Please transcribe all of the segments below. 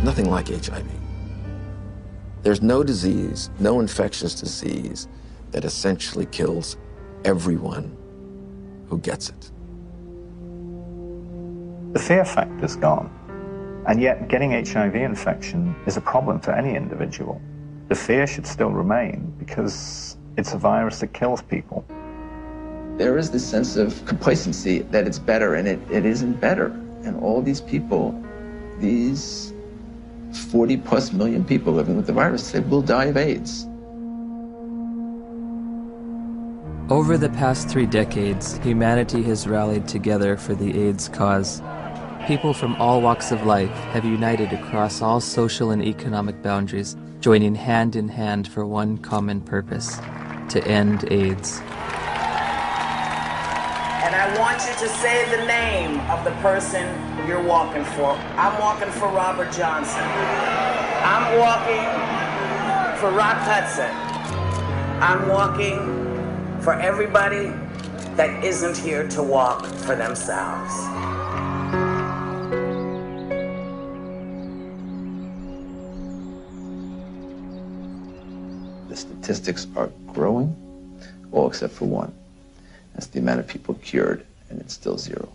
There's nothing like HIV. There's no disease, no infectious disease that essentially kills everyone who gets it. The fear factor's gone, and yet getting HIV infection is a problem for any individual. The fear should still remain because it's a virus that kills people. There is this sense of complacency that it's better, and it isn't better. And all these people, these 40+ million people living with the virus, they will die of AIDS. Over the past 3 decades, humanity has rallied together for the AIDS cause. People from all walks of life have united across all social and economic boundaries, joining hand in hand for one common purpose: to end AIDS. And I want you to say the name of the person you're walking for. I'm walking for Robert Johnson. I'm walking for Rock Hudson. I'm walking for everybody that isn't here to walk for themselves. The statistics are growing, all except for one. That's the amount of people cured, and it's still 0.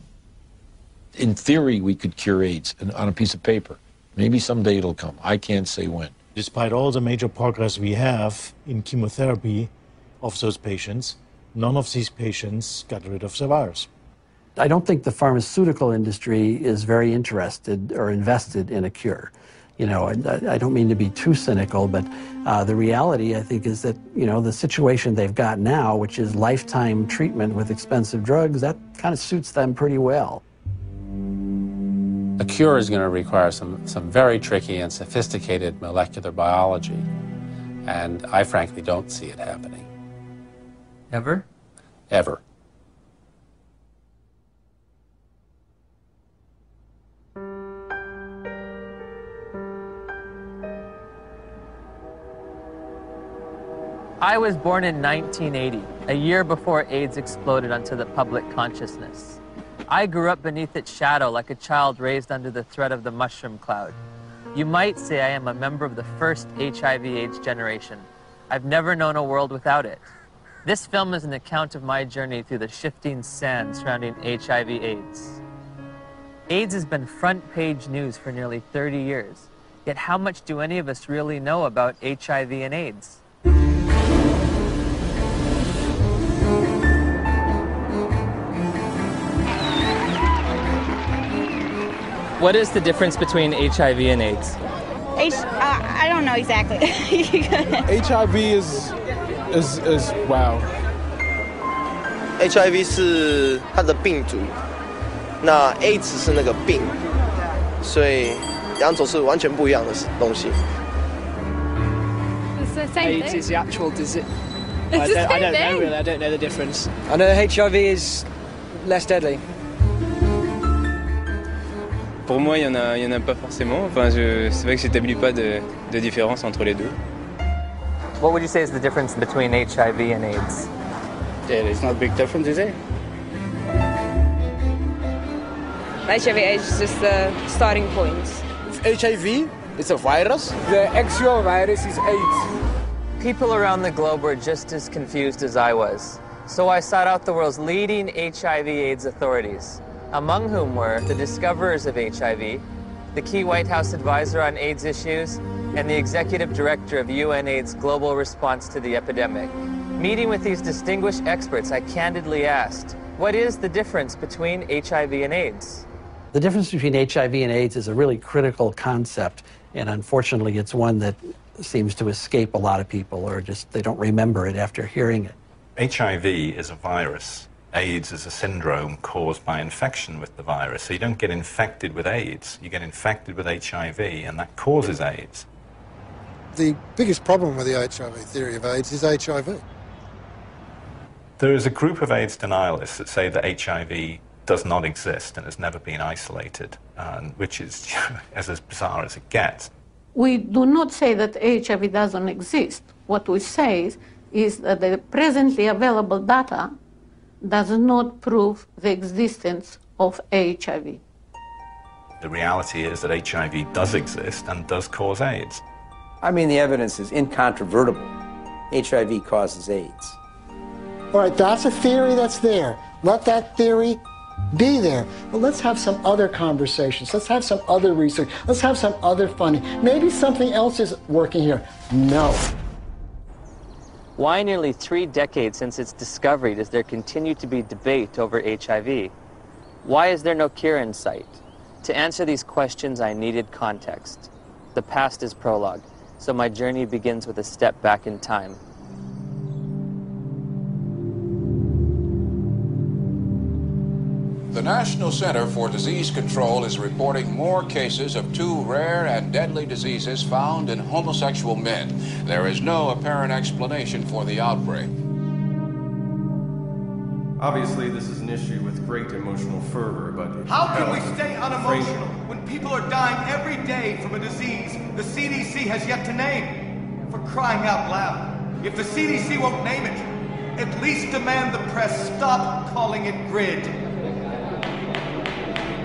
In theory, we could cure AIDS on a piece of paper. Maybe someday it'll come. I can't say when. Despite all the major progress we have in chemotherapy of those patients, none of these patients got rid of the virus. I don't think the pharmaceutical industry is very interested or invested in a cure. You know, I don't mean to be too cynical, but the reality, I think, is that, you know, the situation they've got now, which is lifetime treatment with expensive drugs, that kind of suits them pretty well. A cure is going to require some very tricky and sophisticated molecular biology, and I frankly don't see it happening. Ever? Ever. I was born in 1980, a year before AIDS exploded onto the public consciousness. I grew up beneath its shadow like a child raised under the threat of the mushroom cloud. You might say I am a member of the first HIV/AIDS generation. I've never known a world without it. This film is an account of my journey through the shifting sand surrounding HIV/AIDS. AIDS has been front-page news for nearly 30 years. Yet how much do any of us really know about HIV and AIDS? What is the difference between HIV and AIDS? I don't know exactly. HIV is wow. HIV 是它的病毒，那 AIDS 是那个病，所以两种是完全不一样的东西。It's the same AIDS thing. is the actual disease. It's the same I don't know thing. really. I don't know the difference. I know HIV is less deadly. Pour moi, il y en a pas forcément. Enfin, c'est vrai que j'établis pas de différence entre les deux. What would you say is the difference between HIV and AIDS? Yeah, it's not a big difference, is it? HIV/AIDS is just the starting point. HIV, it's a virus. The actual virus is AIDS. People around the globe were just as confused as I was. So I sought out the world's leading HIV/AIDS authorities, among whom were the discoverers of HIV, the key White House advisor on AIDS issues, and the executive director of UNAIDS' global response to the epidemic. Meeting with these distinguished experts, I candidly asked, what is the difference between HIV and AIDS? The difference between HIV and AIDS is a really critical concept, and unfortunately it's one that seems to escape a lot of people, or just they don't remember it after hearing it. HIV is a virus. AIDS is a syndrome caused by infection with the virus. So you don't get infected with AIDS, you get infected with HIV, and that causes AIDS. The biggest problem with the HIV theory of AIDS is HIV. There is a group of AIDS denialists that say that HIV does not exist and has never been isolated, which is as bizarre as it gets. We do not say that HIV doesn't exist. What we say is that the presently available data does not prove the existence of HIV. The reality is that HIV does exist and does cause AIDS. I mean, the evidence is incontrovertible. HIV causes AIDS. All right, that's a theory that's there. Let that theory be there. But let's have some other conversations. Let's have some other research. Let's have some other funding. Maybe something else is working here. No. Why nearly 3 decades since its discovery does there continue to be debate over HIV? Why is there no cure in sight? To answer these questions, I needed context. The past is prologue, so my journey begins with a step back in time. The National Center for Disease Control is reporting more cases of 2 rare and deadly diseases found in homosexual men. There is no apparent explanation for the outbreak. Obviously, this is an issue with great emotional fervor, but... How can we stay unemotional when people are dying every day from a disease the CDC has yet to name? For crying out loud, if the CDC won't name it, at least demand the press stop calling it GRID.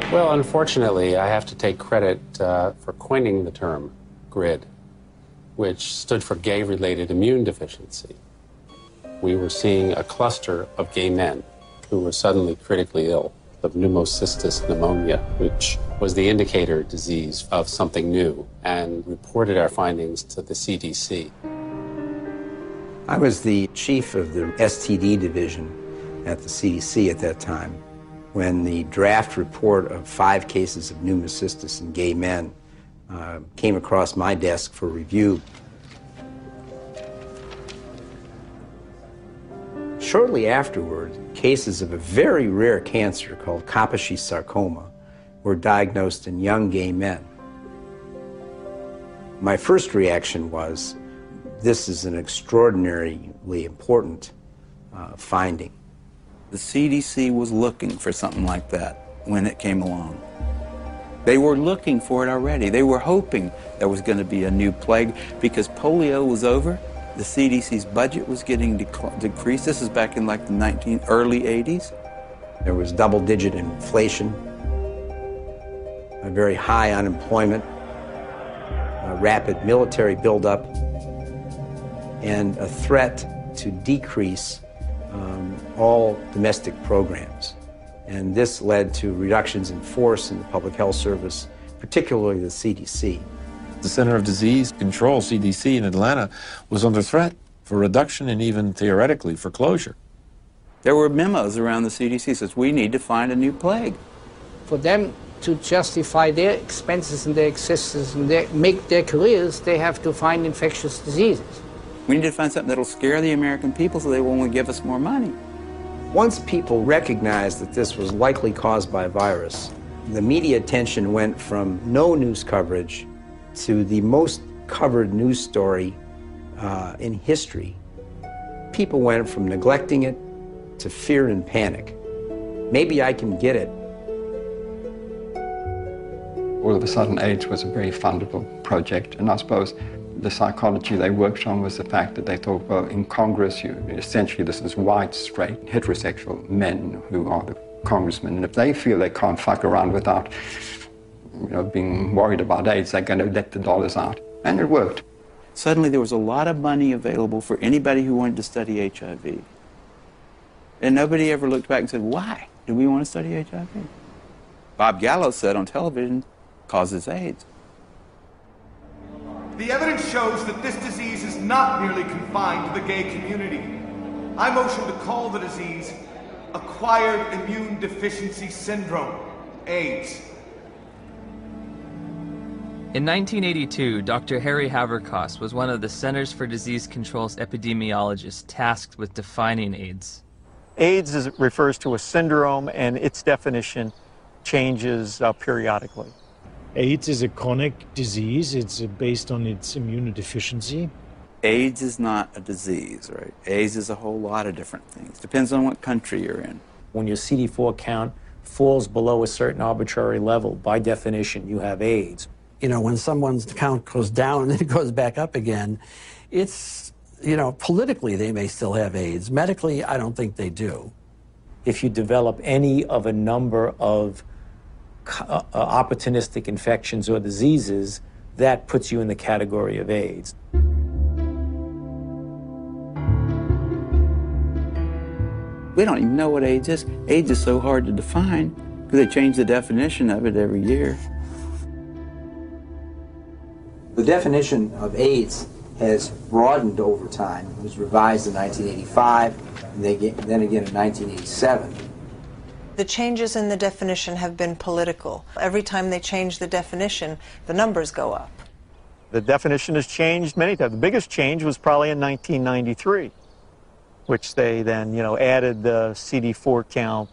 Well, unfortunately, I have to take credit for coining the term GRID, which stood for gay-related immune deficiency. We were seeing a cluster of gay men who were suddenly critically ill of pneumocystis pneumonia, which was the indicator disease of something new, and reported our findings to the CDC. I was the chief of the STD division at the CDC at that time when the draft report of 5 cases of pneumocystis in gay men came across my desk for review. Shortly afterward, cases of a very rare cancer called Kaposi sarcoma were diagnosed in young gay men. My first reaction was, this is an extraordinarily important finding. The CDC was looking for something like that when it came along. They were looking for it already. They were hoping there was going to be a new plague because polio was over. The CDC's budget was getting decreased. This is back in like the early 80s. There was double-digit inflation, a very high unemployment, a rapid military buildup, and a threat to decrease all domestic programs. And this led to reductions in force in the public health service, particularly the CDC. The Center of Disease Control, CDC, in Atlanta was under threat for reduction and even theoretically for closure. There were memos around the CDC that says, we need to find a new plague. For them to justify their expenses and their existence and make their careers, they have to find infectious diseases. We need to find something that'll scare the American people so they won't give us more money. Once people recognized that this was likely caused by a virus, the media attention went from no news coverage to the most covered news story in history. People went from neglecting it to fear and panic. Maybe I can get it. All of a sudden, AIDS was a very fundable project, and I suppose the psychology they worked on was the fact that they thought, well, in Congress, essentially this is white, straight, heterosexual men who are the congressmen, and if they feel they can't fuck around without being worried about AIDS, they're going to let the dollars out. And it worked. Suddenly there was a lot of money available for anybody who wanted to study HIV. And nobody ever looked back and said, why do we want to study HIV? Bob Gallo said on television, causes AIDS. The evidence shows that this disease is not merely confined to the gay community. I motion to call the disease Acquired Immune Deficiency Syndrome, AIDS. In 1982, Dr. Harry Haverkos was one of the Centers for Disease Control's epidemiologists tasked with defining AIDS. AIDS refers to a syndrome, and its definition changes periodically. AIDS is a chronic disease. It's based on its immunodeficiency. AIDS is not a disease, right? AIDS is a whole lot of different things. Depends on what country you're in. When your CD4 count falls below a certain arbitrary level, by definition, you have AIDS. You know, when someone's count goes down and then it goes back up again, it's, politically they may still have AIDS. Medically, I don't think they do. If you develop any of a number of opportunistic infections or diseases, that puts you in the category of AIDS. We don't even know what AIDS is. AIDS is so hard to define because they change the definition of it every year. The definition of AIDS has broadened over time. It was revised in 1985, and then again in 1987. The changes in the definition have been political. Every time they change the definition, the numbers go up. The definition has changed many times. The biggest change was probably in 1993, which they then, added the CD4 count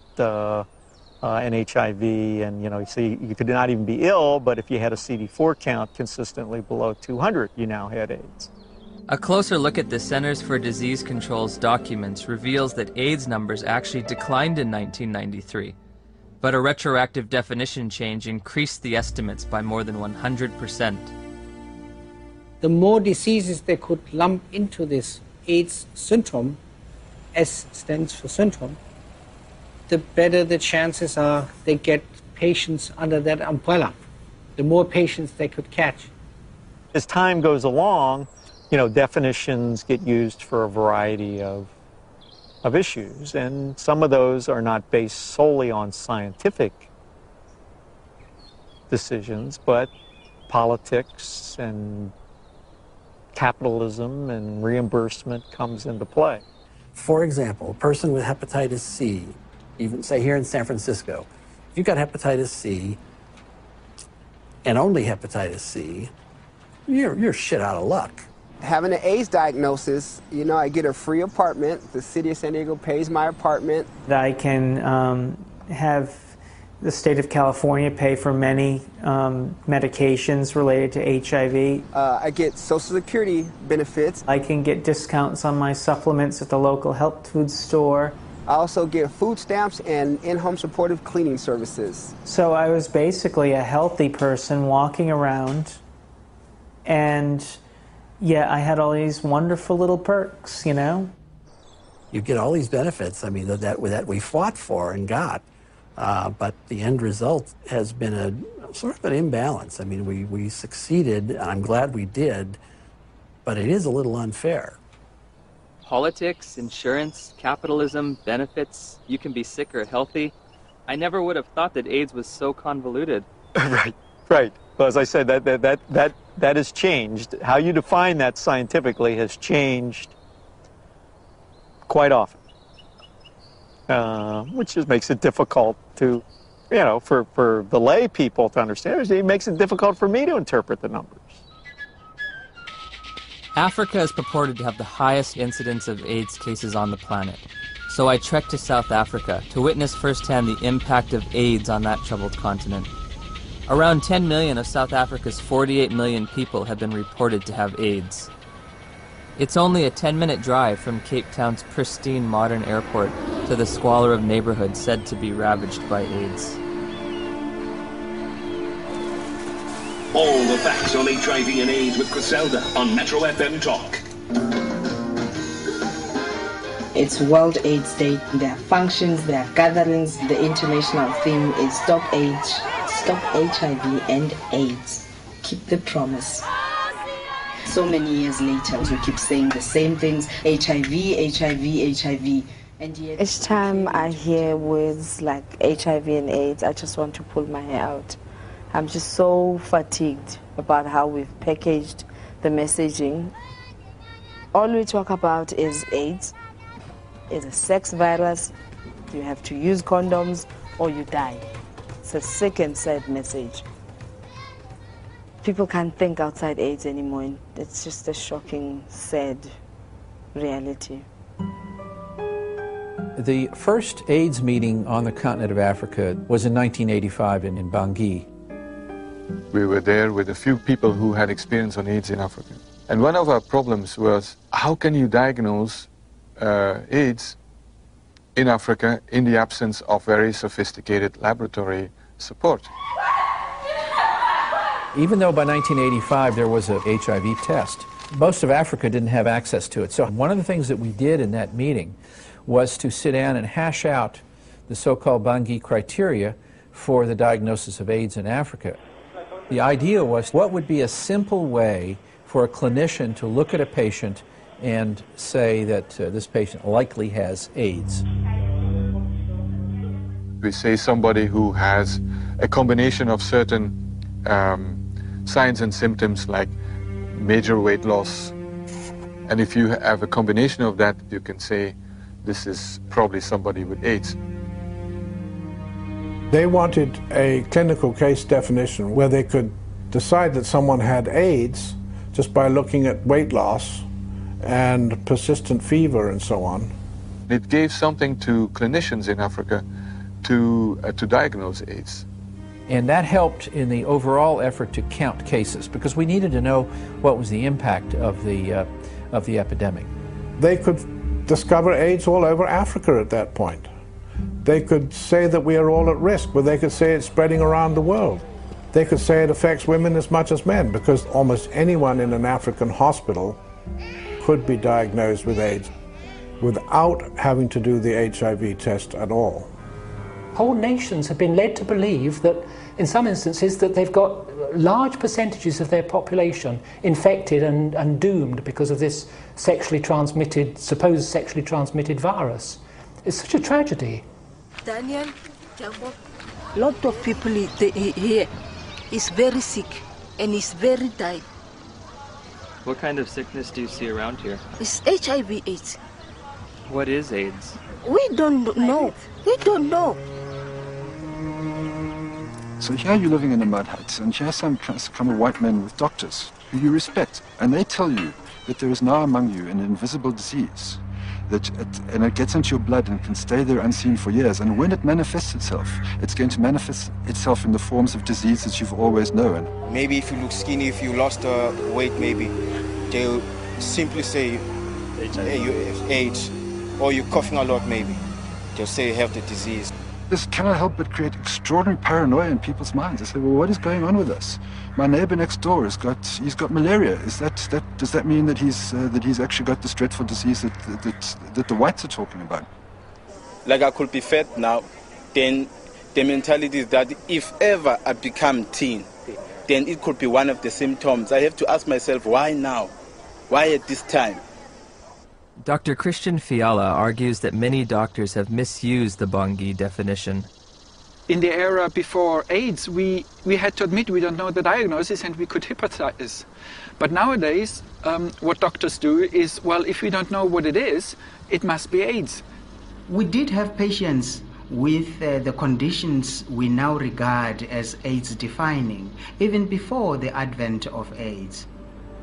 and HIV, and, so you could not even be ill, but if you had a CD4 count consistently below 200, you now had AIDS. A closer look at the Centers for Disease Control's documents reveals that AIDS numbers actually declined in 1993, but a retroactive definition change increased the estimates by more than 100%. The more diseases they could lump into this AIDS syndrome, S stands for syndrome, the better the chances are they get patients under that umbrella, the more patients they could catch. As time goes along, definitions get used for a variety of issues, and some of those are not based solely on scientific decisions, but politics and capitalism and reimbursement comes into play. For example, a person with hepatitis C, even say here in San Francisco, if you've got hepatitis C and only hepatitis C, you're shit out of luck. Having an AIDS diagnosis, I get a free apartment. The city of San Diego pays my apartment. I can have the state of California pay for many medications related to HIV. I get Social Security benefits. I can get discounts on my supplements at the local health food store. I also get food stamps and in-home supportive cleaning services. So I was basically a healthy person walking around, and yeah, I had all these wonderful little perks, You get all these benefits, that we fought for and got. But the end result has been a sort of an imbalance. We succeeded, and I'm glad we did, but it is a little unfair. Politics, insurance, capitalism, benefits, you can be sick or healthy. I never would have thought that AIDS was so convoluted. Right. Well, as I said, that has changed. How you define that scientifically has changed quite often. Which just makes it difficult to, for the lay people to understand. It makes it difficult for me to interpret the numbers. Africa is purported to have the highest incidence of AIDS cases on the planet. So I trekked to South Africa to witness firsthand the impact of AIDS on that troubled continent. Around 10 million of South Africa's 48 million people have been reported to have AIDS. It's only a 10-minute drive from Cape Town's pristine modern airport to the squalor of neighborhoods said to be ravaged by AIDS. All the facts on HIV and AIDS with Griselda on Metro FM Talk. It's World AIDS Day. There are functions, there are gatherings. The international theme is Stop AIDS, Stop HIV and AIDS. Keep the promise. So many years later, we keep saying the same things, HIV, HIV, HIV. And yet each time I hear words like HIV and AIDS, I just want to pull my hair out. I'm just so fatigued about how we've packaged the messaging. All we talk about is AIDS. It's a sex virus. You have to use condoms or you die. It's a sick and sad message. People can't think outside AIDS anymore. And it's just a shocking, sad reality. The first AIDS meeting on the continent of Africa was in 1985 in Bangui. We were there with a few people who had experience on AIDS in Africa. And one of our problems was, how can you diagnose AIDS in Africa in the absence of very sophisticated laboratory support? Even though by 1985 there was a HIV test, most of Africa didn't have access to it. So one of the things that we did in that meeting was to sit down and hash out the so-called Bangui criteria for the diagnosis of AIDS in Africa. The idea was, what would be a simple way for a clinician to look at a patient and say that this patient likely has AIDS? We say somebody who has a combination of certain signs and symptoms like major weight loss. And if you have a combination of that, you can say this is probably somebody with AIDS. They wanted a clinical case definition where they could decide that someone had AIDS just by looking at weight loss and persistent fever and so on. It gave something to clinicians in Africa to diagnose AIDS. And that helped in the overall effort to count cases, because we needed to know what was the impact of the epidemic. They could discover AIDS all over Africa at that point. They could say that we are all at risk, but they could say it's spreading around the world. They could say it affects women as much as men, because almost anyone in an African hospital could be diagnosed with AIDS without having to do the HIV test at all. Whole nations have been led to believe that, in some instances, that they've got large percentages of their population infected and doomed because of this supposed sexually transmitted virus. It's such a tragedy. Daniel, a lot of people here is very sick and is very dying. What kind of sickness do you see around here? It's HIV/AIDS. What is AIDS? We don't know. We don't know. So here you're living in a mud hut, and here come a white men with doctors who you respect, and they tell you that there is now among you an invisible disease, and it gets into your blood and can stay there unseen for years, and when it manifests itself, it's going to manifest itself in the forms of disease that you've always known. Maybe if you look skinny, if you lost weight, maybe they'll simply say, hey, you have AIDS, or you're coughing a lot, maybe. They'll say you have the disease. This cannot help but create extraordinary paranoia in people's minds. They say, well, what is going on with us? My neighbor next door he's got malaria. Does that mean that he's actually got this dreadful disease that the whites are talking about? Like I could be fat now, then the mentality is that if ever I become teen, then it could be one of the symptoms. I have to ask myself, why now? Why at this time? Dr. Christian Fiala argues that many doctors have misused the Bangui definition. In the era before AIDS, we had to admit we don't know the diagnosis and we could hypothesize. But nowadays, what doctors do is, well, if we don't know what it is, it must be AIDS. We did have patients with the conditions we now regard as AIDS defining, even before the advent of AIDS.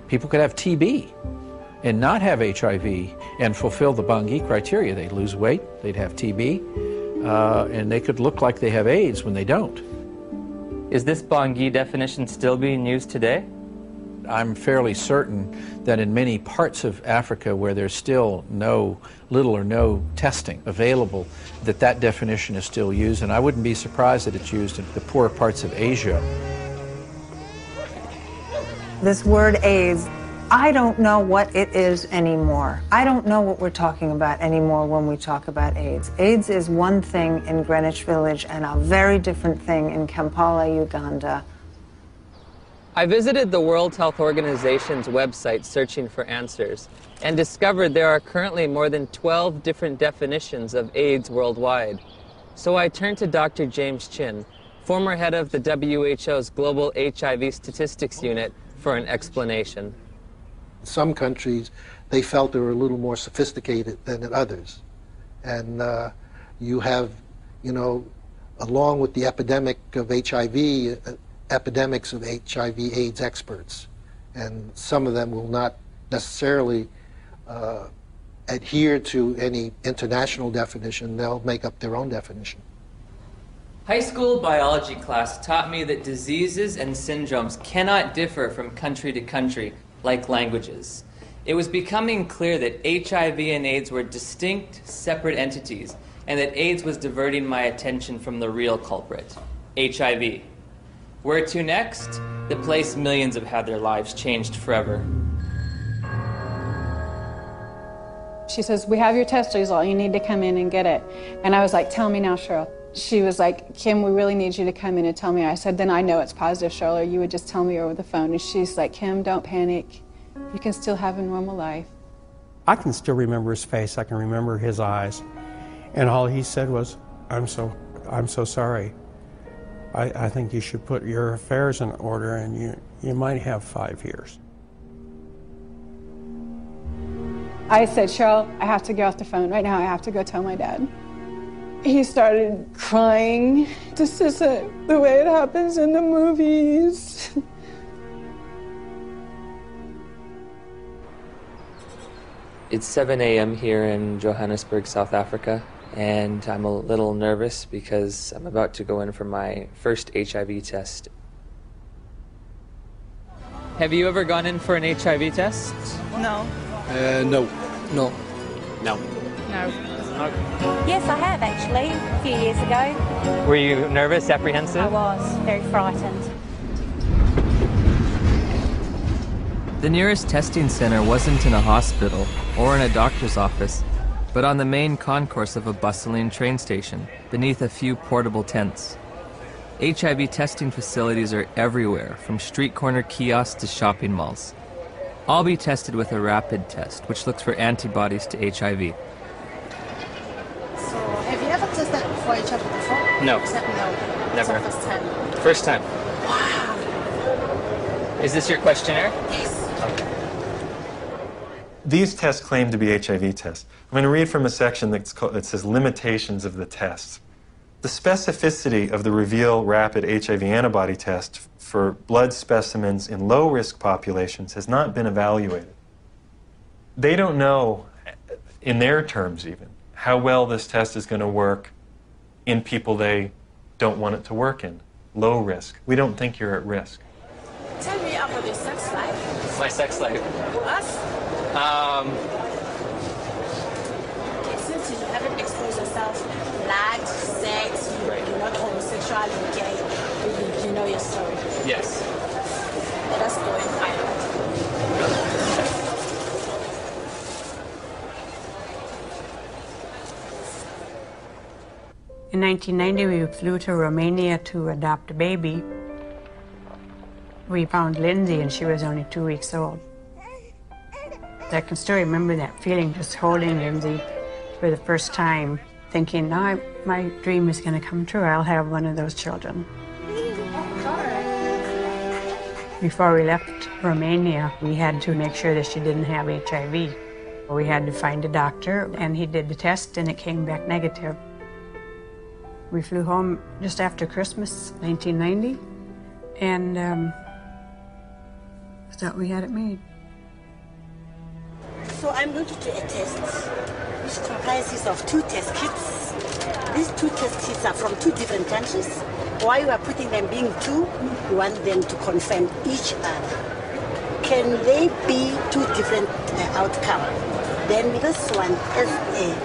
People could have TB and not have HIV and fulfill the Bangui criteria. They'd lose weight, they'd have TB, and they could look like they have AIDS when they don't. Is this Bangui definition still being used today? I'm fairly certain that in many parts of Africa where there's still little or no testing available, that definition is still used, and I wouldn't be surprised that it's used in the poorer parts of Asia. This word AIDS, I don't know what it is anymore. I don't know what we're talking about anymore when we talk about AIDS. AIDS is one thing in Greenwich Village and a very different thing in Kampala, Uganda. I visited the World Health Organization's website searching for answers and discovered there are currently more than 12 different definitions of AIDS worldwide. So I turned to Dr. James Chin, former head of the WHO's Global HIV Statistics Unit, for an explanation. In some countries, they felt they were a little more sophisticated than in others. And you have, along with the epidemic of HIV, epidemics of HIV/AIDS experts. And some of them will not necessarily adhere to any international definition. They'll make up their own definition. High school biology class taught me that diseases and syndromes cannot differ from country to country like languages. It was becoming clear that HIV and AIDS were distinct, separate entities, and that AIDS was diverting my attention from the real culprit, HIV. Where to next? The place millions have had their lives changed forever. She says, we have your test result, you need to come in and get it. And I was like, tell me now, Cheryl. she was like, Kim, we really need you to come in and tell me. I said, then I know it's positive, Charlotte. You would just tell me over the phone. And she's like, Kim, don't panic. You can still have a normal life. I can still remember his face. I can remember his eyes. And all he said was, I'm so sorry. I think you should put your affairs in order, and you might have 5 years. I said, Cheryl, I have to get off the phone right now. I have to go tell my dad. He started crying. This isn't the way it happens in the movies. It's 7 a.m. here in Johannesburg, South Africa, and I'm a little nervous because I'm about to go in for my first HIV test. Have you ever gone in for an HIV test? No. No. No. No. No. Yes, I have actually, a few years ago. Were you nervous, apprehensive? I was very frightened. The nearest testing center wasn't in a hospital or in a doctor's office, but on the main concourse of a bustling train station, beneath a few portable tents. HIV testing facilities are everywhere, from street corner kiosks to shopping malls. I'll be tested with a rapid test, which looks for antibodies to HIV. So, have you ever tested for HIV before? No. No. Never. It's the first time. First time. Wow. Is this your questionnaire? Yes. Okay. These tests claim to be HIV tests. I'm going to read from a section that says limitations of the tests. The specificity of the Reveal Rapid HIV antibody test for blood specimens in low-risk populations has not been evaluated. They don't know, in their terms even, how well this test is going to work in people they don't want it to work in, low risk. We don't think you're at risk. Tell me about your sex life. My sex life? Us? Since you haven't exposed yourself, lied, sex, you're not homosexual, you're gay, you know your story. Yes. Let us go and find out. In 1990, we flew to Romania to adopt a baby. We found Lindsay, and she was only 2 weeks old. I can still remember that feeling, just holding Lindsay for the first time, thinking, now my dream is going to come true. I'll have one of those children. Before we left Romania, we had to make sure that she didn't have HIV. We had to find a doctor, and he did the test, and it came back negative. We flew home just after Christmas, 1990, and thought we had it made. So I'm going to do a test which comprises of 2 test kits. These 2 test kits are from 2 different countries. Why you are putting them being 2, you want them to confirm each other. Can they be 2 different outcomes? Then this one is a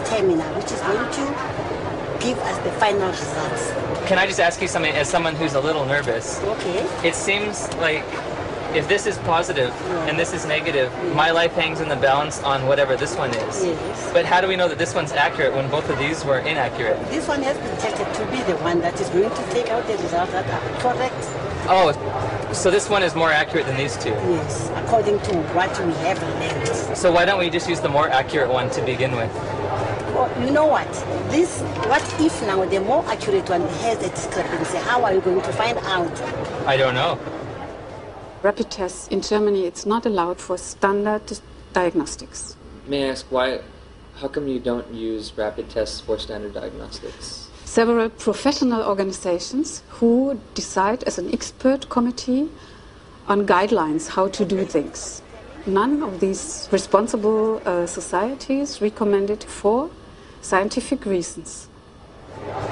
terminal, which is going to give us the final results. Can I just ask you something, as someone who's a little nervous? Okay. It seems like if this is positive and this is negative, my life hangs in the balance on whatever this one is. Yes. But how do we know that this one's accurate when both of these were inaccurate? This one has been tested to be the one that is going to take out the results that are correct. Oh, so this one is more accurate than these 2? Yes, according to what we have learned. So why don't we just use the more accurate one to begin with? Well, you know what? What if now the more accurate one has a discrepancy? How are you going to find out? I don't know. Rapid tests in Germany, it's not allowed for standard diagnostics. May I ask why? How come you don't use rapid tests for standard diagnostics? Several professional organizations who decide as an expert committee on guidelines how to do things. None of these responsible societies recommend it for scientific reasons.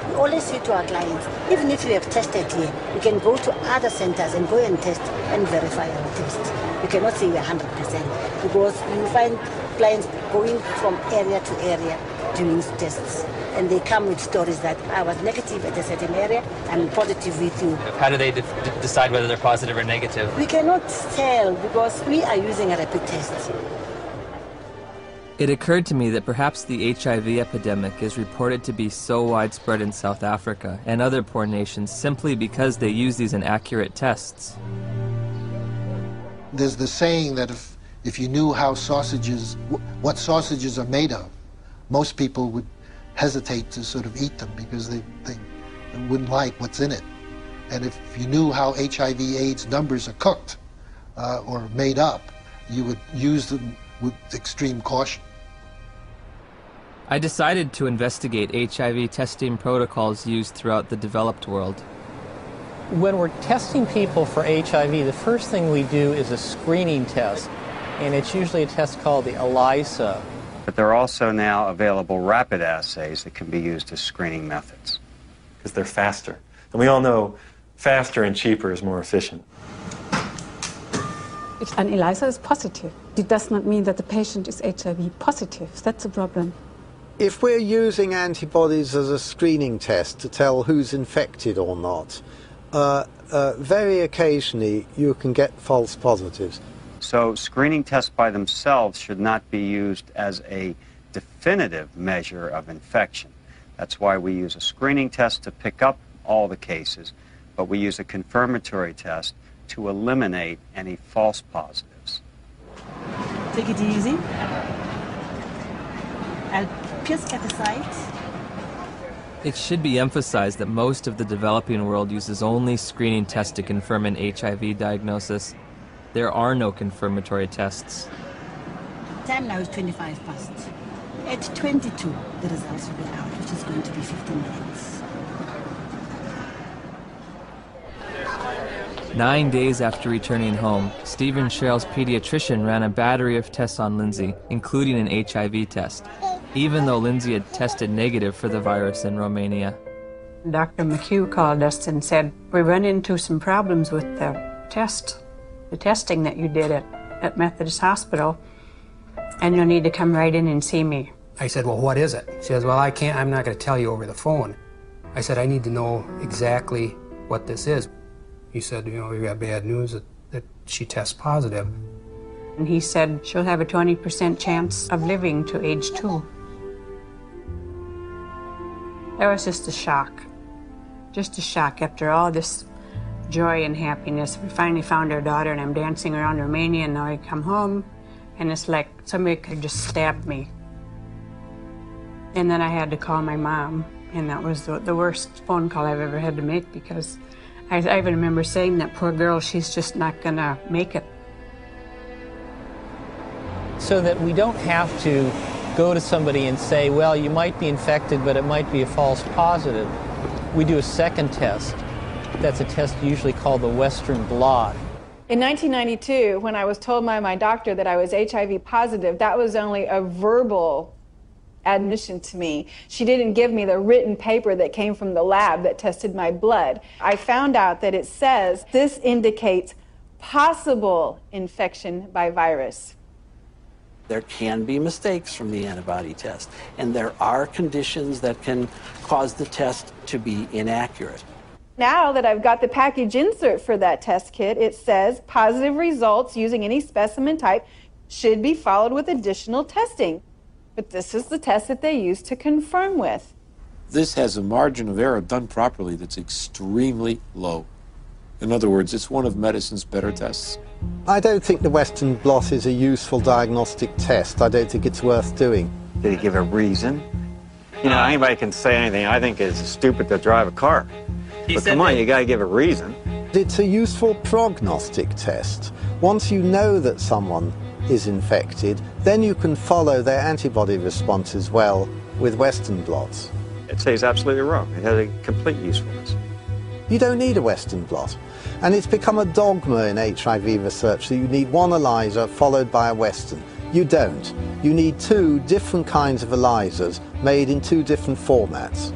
We always say to our clients, even if you have tested here, you can go to other centers and go and test and verify our test. You cannot say we're 100% because you find clients going from area to area doing tests. And they come with stories that I was negative at a certain area, I'm positive with you. How do they decide whether they're positive or negative? We cannot tell because we are using a rapid test. It occurred to me that perhaps the HIV epidemic is reported to be so widespread in South Africa and other poor nations simply because they use these inaccurate tests. There's the saying that if you knew how sausages, what sausages are made of, most people would hesitate to sort of eat them because they wouldn't like what's in it. And if you knew how HIV/AIDS numbers are cooked or made up, you would use them with extreme caution. I decided to investigate HIV testing protocols used throughout the developed world. When we're testing people for HIV, the first thing we do is a screening test, and it's usually a test called the ELISA. But there are also now available rapid assays that can be used as screening methods. Because they're faster. And we all know faster and cheaper is more efficient. If an ELISA is positive, it does not mean that the patient is HIV positive. That's a problem. If we're using antibodies as a screening test to tell who's infected or not, very occasionally you can get false positives. So screening tests by themselves should not be used as a definitive measure of infection. That's why we use a screening test to pick up all the cases, but we use a confirmatory test to eliminate any false positives. Take it easy. I'll just get aside. It should be emphasized that most of the developing world uses only screening tests to confirm an HIV diagnosis. There are no confirmatory tests. Time now is 25 past. At 22, the results will be out, which is going to be 15 minutes. 9 days after returning home, Steve and Cheryl's pediatrician ran a battery of tests on Lindsay, including an HIV test, even though Lindsay had tested negative for the virus in Romania. Dr. McHugh called us and said, we run into some problems with the testing that you did at Methodist Hospital, and you'll need to come right in and see me. I said, well, what is it? She says, well, I'm not going to tell you over the phone. I said, I need to know exactly what this is. He said, we got bad news that she tests positive. And he said, she'll have a 20% chance of living to age 2. That was just a shock. Just a shock after all this joy and happiness. We finally found our daughter, and I'm dancing around Romania, and now I come home, and it's like somebody could just stab me. And then I had to call my mom, and that was the worst phone call I've ever had to make, because I even remember saying, that poor girl, she's just not gonna make it. So that we don't have to go to somebody and say, well, you might be infected, but it might be a false positive. We do a second test. That's a test usually called the Western blot. In 1992, when I was told by my doctor that I was HIV positive, that was only a verbal admission to me. She didn't give me the written paper that came from the lab that tested my blood. I found out that it says this indicates possible infection by virus. There can be mistakes from the antibody test, and there are conditions that can cause the test to be inaccurate. Now that I've got the package insert for that test kit, it says positive results using any specimen type should be followed with additional testing. But this is the test that they use to confirm with. This has a margin of error done properly that's extremely low. In other words, it's one of medicine's better tests. I don't think the Western blot is a useful diagnostic test. I don't think it's worth doing. Did he give a reason? Anybody can say anything. I think it's stupid to drive a car. But come on, you got to give a reason. It's a useful prognostic test. Once you know that someone is infected, then you can follow their antibody response as well with Western blots. I'd say he's absolutely wrong. It has a complete usefulness. You don't need a Western blot. And it's become a dogma in HIV research that you need one ELISA followed by a Western. You don't. You need 2 different kinds of ELISAs made in 2 different formats.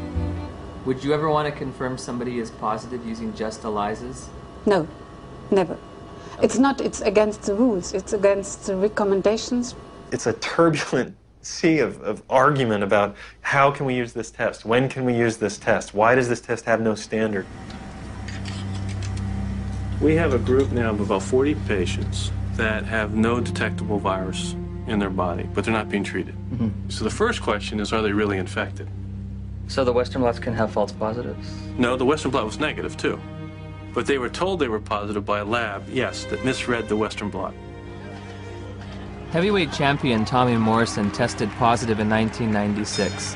Would you ever want to confirm somebody is positive using just ELISAs? No, never. It's against the rules. It's against the recommendations. It's a turbulent sea of argument about how can we use this test? When can we use this test? Why does this test have no standard? We have a group now of about 40 patients that have no detectable virus in their body, but they're not being treated. So the first question is, are they really infected? So the Western blots can have false positives? No, the Western blot was negative too. But they were told they were positive by a lab, yes, that misread the Western blot. Heavyweight champion Tommy Morrison tested positive in 1996.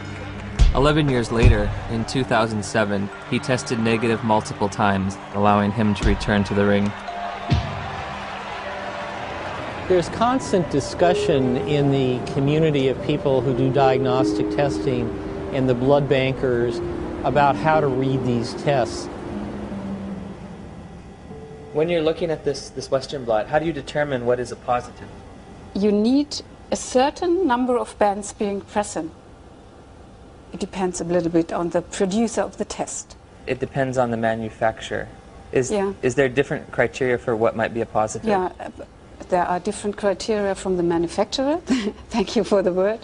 11 years later, in 2007, he tested negative multiple times, allowing him to return to the ring. There's constant discussion in the community of people who do diagnostic testing and the blood bankers about how to read these tests. When you're looking at this Western blot, how do you determine what is a positive? You need a certain number of bands being present. It depends a little bit on the producer of the test. It depends on the manufacturer. Is there different criteria for what might be a positive? Yeah, there are different criteria from the manufacturer. Thank you for the word.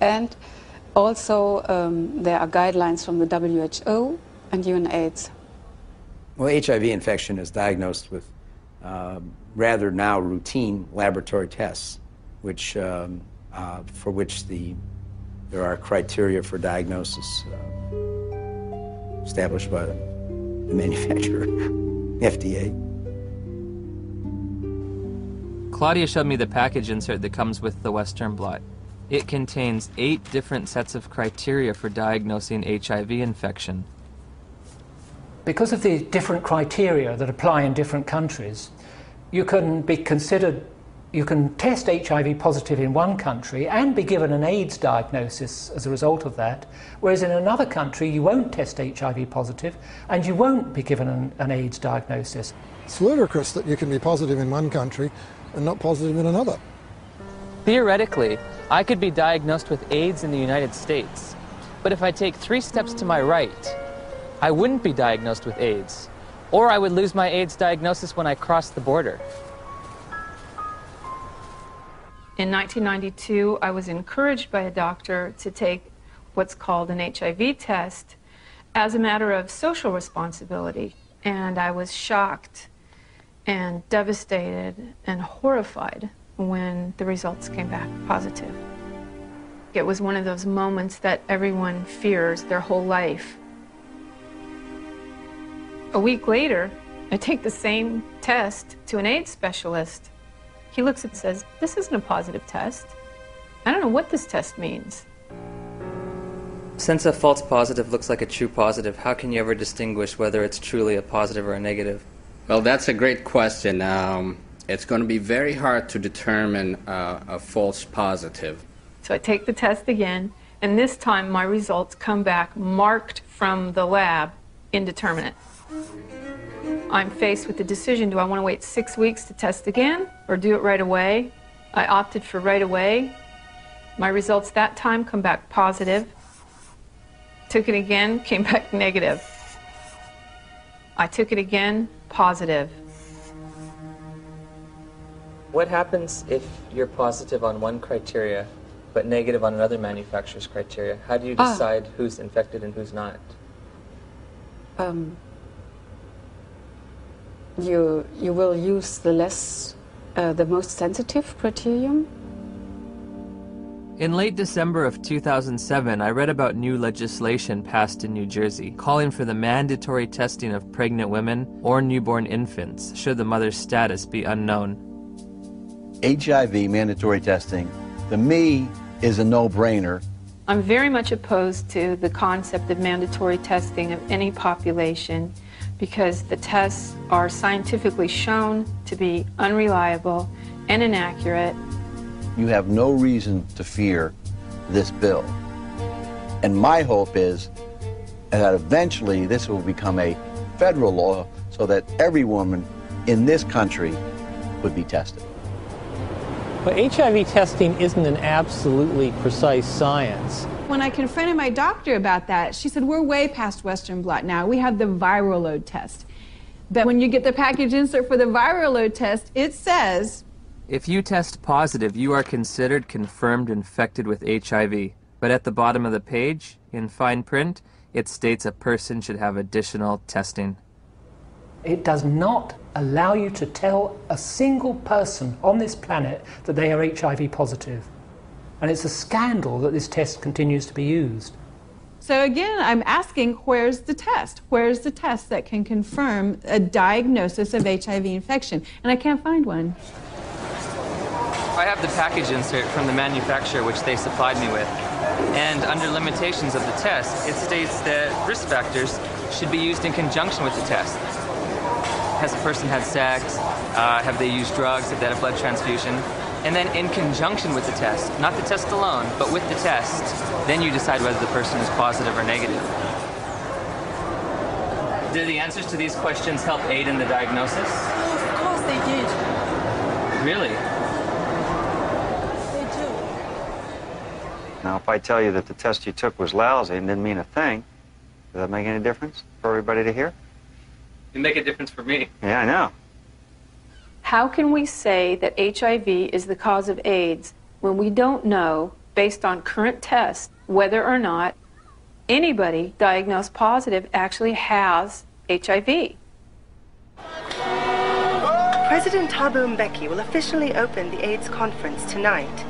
And also there are guidelines from the WHO and UNAIDS. Well, HIV infection is diagnosed with rather now routine laboratory tests, which for which there are criteria for diagnosis established by the manufacturer, FDA. Claudia showed me the package insert that comes with the Western blot. It contains 8 different sets of criteria for diagnosing HIV infection. Because of the different criteria that apply in different countries, you can test HIV positive in one country and be given an AIDS diagnosis as a result of that, whereas in another country you won't test HIV positive and you won't be given an AIDS diagnosis. It's ludicrous that you can be positive in one country and not positive in another. Theoretically, I could be diagnosed with AIDS in the United States, but if I take 3 steps to my right, I wouldn't be diagnosed with AIDS, or I would lose my AIDS diagnosis when I crossed the border. In 1992, I was encouraged by a doctor to take what's called an HIV test as a matter of social responsibility. And I was shocked and devastated and horrified when the results came back positive. It was one of those moments that everyone fears their whole life. A week later, I take the same test to an AIDS specialist. He looks and says, "This isn't a positive test. I don't know what this test means." Since a false positive looks like a true positive, how can you ever distinguish whether it's truly a positive or a negative? Well, that's a great question. It's going to be very hard to determine a false positive. So I take the test again, and this time my results come back marked from the lab indeterminate. I'm faced with the decision, do I want to wait 6 weeks to test again or do it right away? I opted for right away. My results that time come back positive. Took it again, came back negative. I took it again, positive. What happens if you're positive on one criteria but negative on another manufacturer's criteria? How do you decide who's infected and who's not? You will use the most sensitive criterion. In late December of 2007, I read about new legislation passed in New Jersey calling for the mandatory testing of pregnant women or newborn infants should the mother's status be unknown. HIV mandatory testing, to me, is a no-brainer. I'm very much opposed to the concept of mandatory testing of any population because the tests are scientifically shown to be unreliable and inaccurate. You have no reason to fear this bill. And my hope is that eventually this will become a federal law so that every woman in this country would be tested. But HIV testing isn't an absolutely precise science. When I confronted my doctor about that, she said, we're way past Western blot now. We have the viral load test. But when you get the package insert for the viral load test, it says, if you test positive, you are considered confirmed infected with HIV. But at the bottom of the page, in fine print, it states a person should have additional testing. It does not allow you to tell a single person on this planet that they are HIV positive. And it's a scandal that this test continues to be used. So again, I'm asking, where's the test? Where's the test that can confirm a diagnosis of HIV infection? And I can't find one. I have the package insert from the manufacturer which they supplied me with. And under limitations of the test, it states that risk factors should be used in conjunction with the test. Has a person had sex? Have they used drugs? Have they had a blood transfusion? And then in conjunction with the test, not the test alone, but with the test, then you decide whether the person is positive or negative. Do the answers to these questions help aid in the diagnosis? Of course they did. Really? They do. Now, if I tell you that the test you took was lousy and didn't mean a thing, does that make any difference for everybody to hear? It make a difference for me. Yeah, I know. How can we say that HIV is the cause of AIDS when we don't know, based on current tests, whether or not anybody diagnosed positive actually has HIV? President Thabo Mbeki will officially open the AIDS conference tonight.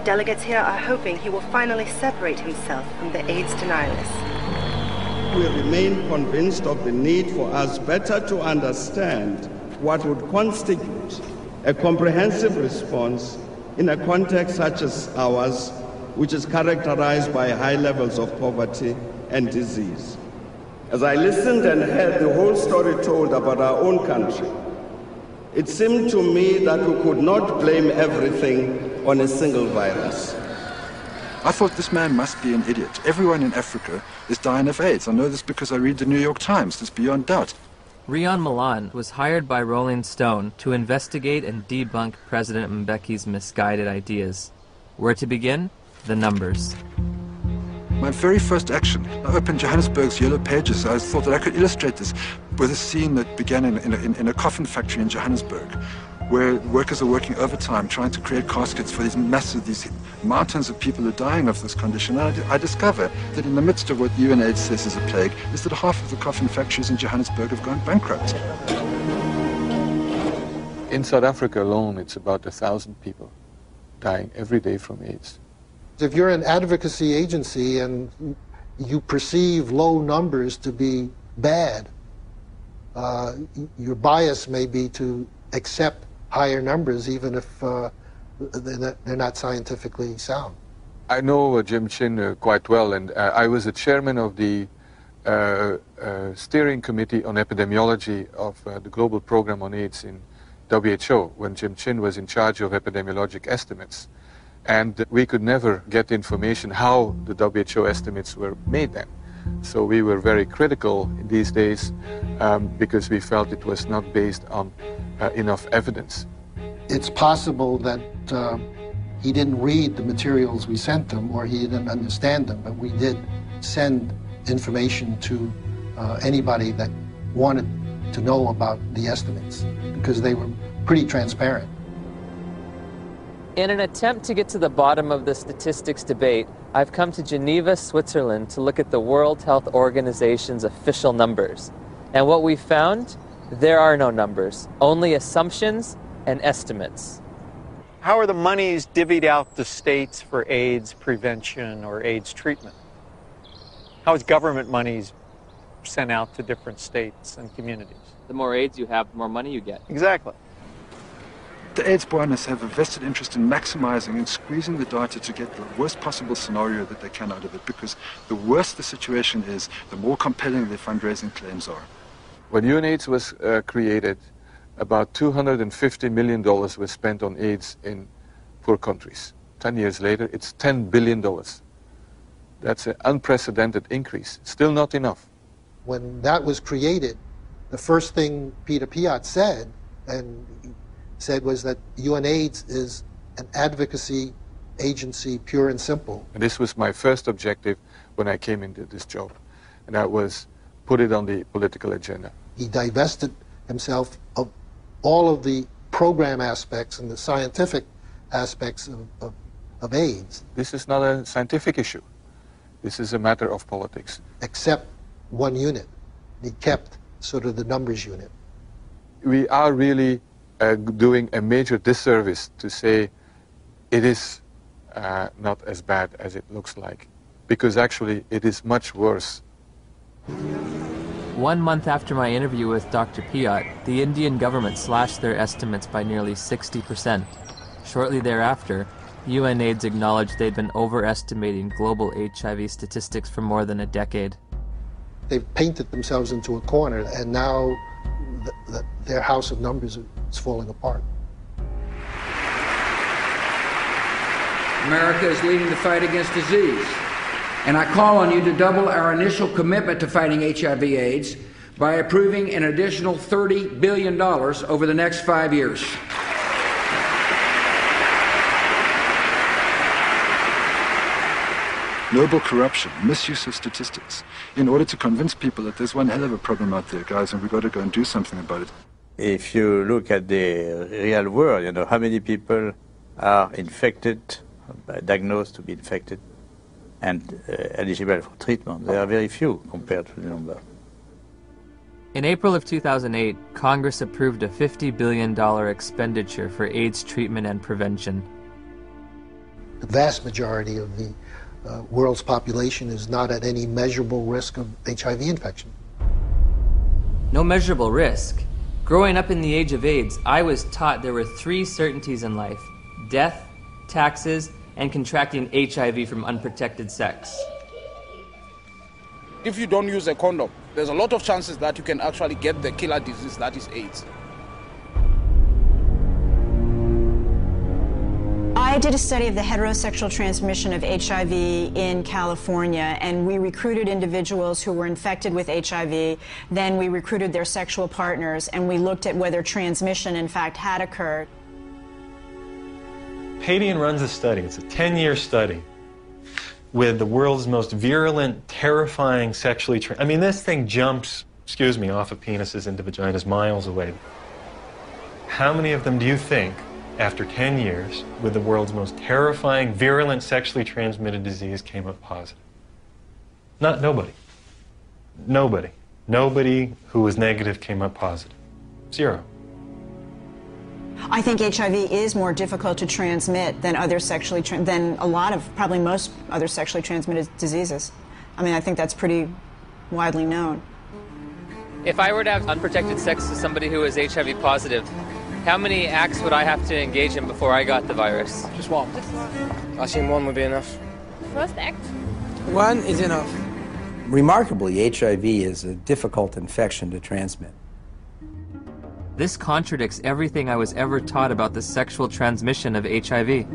Delegates here are hoping he will finally separate himself from the AIDS denialists. We remain convinced of the need for us better to understand what would constitute a comprehensive response in a context such as ours, which is characterized by high levels of poverty and disease. As I listened and heard the whole story told about our own country, it seemed to me that we could not blame everything on a single virus. I thought this man must be an idiot. Everyone in Africa is dying of AIDS. I know this because I read the New York Times. It's beyond doubt. Rion Milan was hired by Rolling Stone to investigate and debunk President Mbeki's misguided ideas. Where to begin? The numbers. My very first action, I opened Johannesburg's Yellow Pages. I thought that I could illustrate this with a scene that began in a coffin factory in Johannesburg, where workers are working overtime trying to create caskets for these mountains of people who are dying of this condition. And I discover that in the midst of what UNAIDS says is a plague, is that half of the coffin factories in Johannesburg have gone bankrupt. In South Africa alone, it's about 1,000 people dying every day from AIDS. If you're an advocacy agency and you perceive low numbers to be bad, your bias may be to accept higher numbers even if they're not scientifically sound. I know Jim Chin quite well, and I was the chairman of the steering committee on epidemiology of the global program on AIDS in WHO when Jim Chin was in charge of epidemiologic estimates. And we could never get information how the WHO estimates were made then. So we were very critical in these days because we felt it was not based on enough evidence. It's possible that he didn't read the materials we sent him or he didn't understand them, but we did send information to anybody that wanted to know about the estimates because they were pretty transparent. In an attempt to get to the bottom of the statistics debate, I've come to Geneva, Switzerland to look at the World Health Organization's official numbers. And what we found, there are no numbers, only assumptions and estimates. How are the monies divvied out to states for AIDS prevention or AIDS treatment? How is government monies sent out to different states and communities? The more AIDS you have, the more money you get. Exactly. The AIDS buyers have a vested interest in maximizing and squeezing the data to get the worst possible scenario that they can out of it, because the worse the situation is, the more compelling their fundraising claims are. When UNAIDS was created, about $250 million was spent on AIDS in poor countries. 10 years later, it's $10 billion. That's an unprecedented increase. Still not enough. When that was created, the first thing Peter Piot said was that UNAIDS is an advocacy agency, pure and simple. And this was my first objective when I came into this job, and that was put it on the political agenda. He divested himself of all of the program aspects and the scientific aspects of AIDS. This is not a scientific issue. This is a matter of politics. Except one unit. He kept sort of the numbers unit. we are really doing a major disservice to say it is not as bad as it looks like, because actually it is much worse. 1 month after my interview with Dr. Piat, the Indian government slashed their estimates by nearly 60%. Shortly thereafter, UNAIDS acknowledged they'd been overestimating global HIV statistics for more than a decade. They've painted themselves into a corner, and now their house of numbers is falling apart. America is leading the fight against disease, and I call on you to double our initial commitment to fighting HIV/AIDS by approving an additional $30 billion over the next 5 years. Global corruption, misuse of statistics, in order to convince people that there's one hell of a problem out there, guys, and we've got to go and do something about it. If you look at the real world, you know, how many people are infected, diagnosed to be infected, and eligible for treatment? There are very few compared to the number. In April of 2008, Congress approved a $50 billion expenditure for AIDS treatment and prevention. The vast majority of the world's population is not at any measurable risk of HIV infection. No measurable risk? Growing up in the age of AIDS, I was taught there were 3 certainties in life: death, taxes, and contracting HIV from unprotected sex. If you don't use a condom, there's a lot of chances that you can actually get the killer disease that is AIDS. I did a study of the heterosexual transmission of HIV in California, and we recruited individuals who were infected with HIV. Then we recruited their sexual partners, and we looked at whether transmission, in fact, had occurred. Padian runs a study. It's a 10-year study with the world's most virulent, terrifying sexually I mean, this thing jumps, off of penises into vaginas miles away. How many of them do you think, after 10 years, with the world's most terrifying, virulent, sexually transmitted disease, came up positive? Nobody. Nobody. Nobody who was negative came up positive. 0. I think HIV is more difficult to transmit than than a lot of, probably most other sexually transmitted diseases. I mean, I think that's pretty widely known. If I were to have unprotected sex with somebody who is HIV positive, how many acts would I have to engage in before I got the virus? Just one. I think one would be enough. First act? One is enough. Remarkably, HIV is a difficult infection to transmit. This contradicts everything I was ever taught about the sexual transmission of HIV.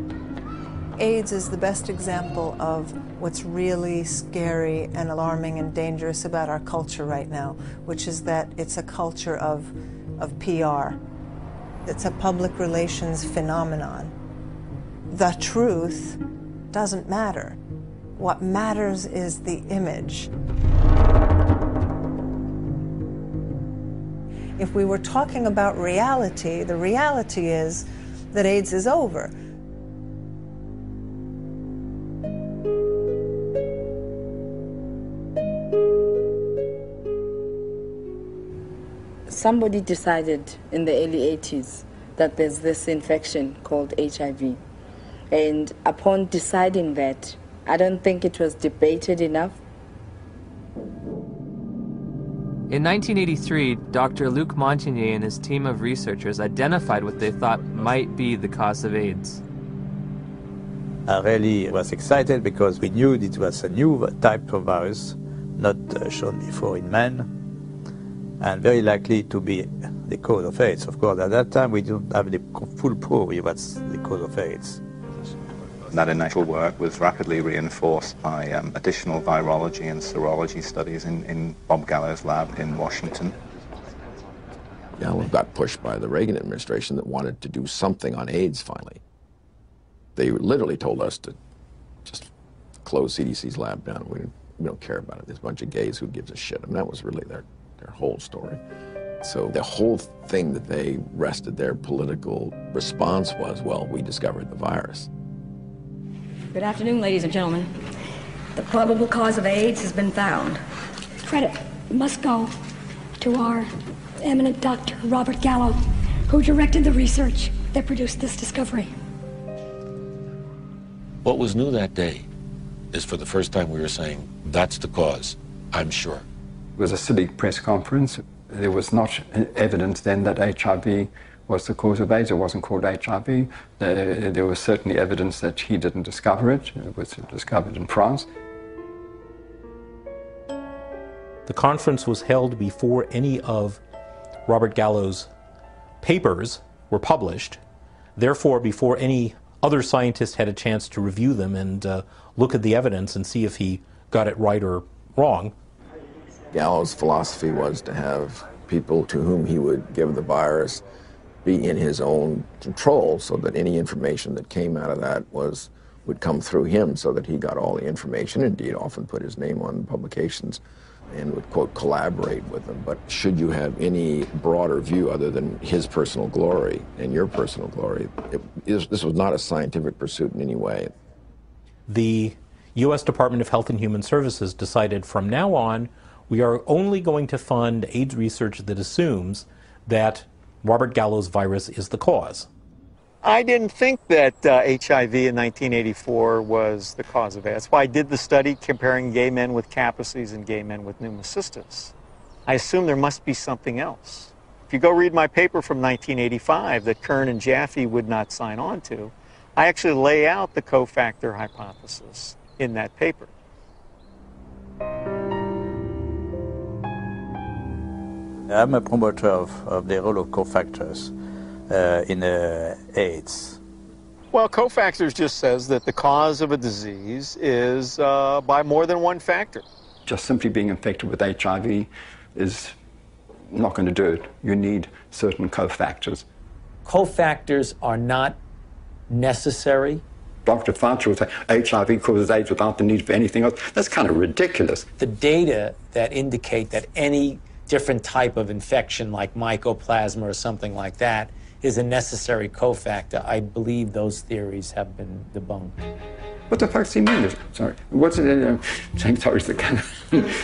AIDS is the best example of what's really scary and alarming and dangerous about our culture right now, which is that it's a culture of PR. It's a public relations phenomenon. The truth doesn't matter. What matters is the image. If we were talking about reality, the reality is that AIDS is over. Somebody decided in the early 80s that there's this infection called HIV. And upon deciding that, I don't think it was debated enough. In 1983, Dr. Luc Montagnier and his team of researchers identified what they thought might be the cause of AIDS. I really was excited because we knew it was a new type of virus, not shown before in men, and very likely to be the cause of AIDS. Of course, at that time, we didn't have the full proof it was the cause of AIDS. That initial work was rapidly reinforced by additional virology and serology studies in Bob Gallo's lab in Washington. Gallo got pushed by the Reagan administration that wanted to do something on AIDS finally. They literally told us to just close CDC's lab down. We don't care about it. There's a bunch of gays, who gives a shit? And that was really their whole story. So the whole thing that they rested their political response was, well, we discovered the virus. Good afternoon, ladies and gentlemen. The probable cause of AIDS has been found. Credit must go to our eminent Dr. Robert Gallo, who directed the research that produced this discovery. What was new that day is for the first time we were saying, that's the cause, I'm sure. It was a silly press conference. There was not evidence then that HIV was the cause of AIDS. It wasn't called HIV. There was certainly evidence that he didn't discover it. It was discovered in France. The conference was held before any of Robert Gallo's papers were published. Therefore, before any other scientist had a chance to review them and look at the evidence and see if he got it right or wrong. Gallo's philosophy was to have people to whom he would give the virus be in his own control, so that any information that came out of that would come through him, so that he got all the information. Indeed, often put his name on publications and would, quote, collaborate with them. But should you have any broader view other than his personal glory and your personal glory, this was not a scientific pursuit in any way. The U.S. Department of Health and Human Services decided from now on, we are only going to fund AIDS research that assumes that Robert Gallo's virus is the cause. I didn't think that HIV in 1984 was the cause of AIDS. That's why I did the study comparing gay men with Kaposi's and gay men with pneumocystis. I assumed there must be something else. If you go read my paper from 1985 that Kern and Jaffe would not sign on to, I actually lay out the cofactor hypothesis in that paper. I'm a promoter of the role of cofactors in AIDS. Well, cofactors just says that the cause of a disease is by more than one factor. Just simply being infected with HIV is not going to do it. You need certain cofactors. Cofactors are not necessary. Dr. Fauci will say HIV causes AIDS without the need for anything else. That's kind of ridiculous. The data that indicate that any different type of infection like mycoplasma or something like that is a necessary cofactor, I believe those theories have been debunked. What the fuck does he mean? Sorry. What's it? Sorry,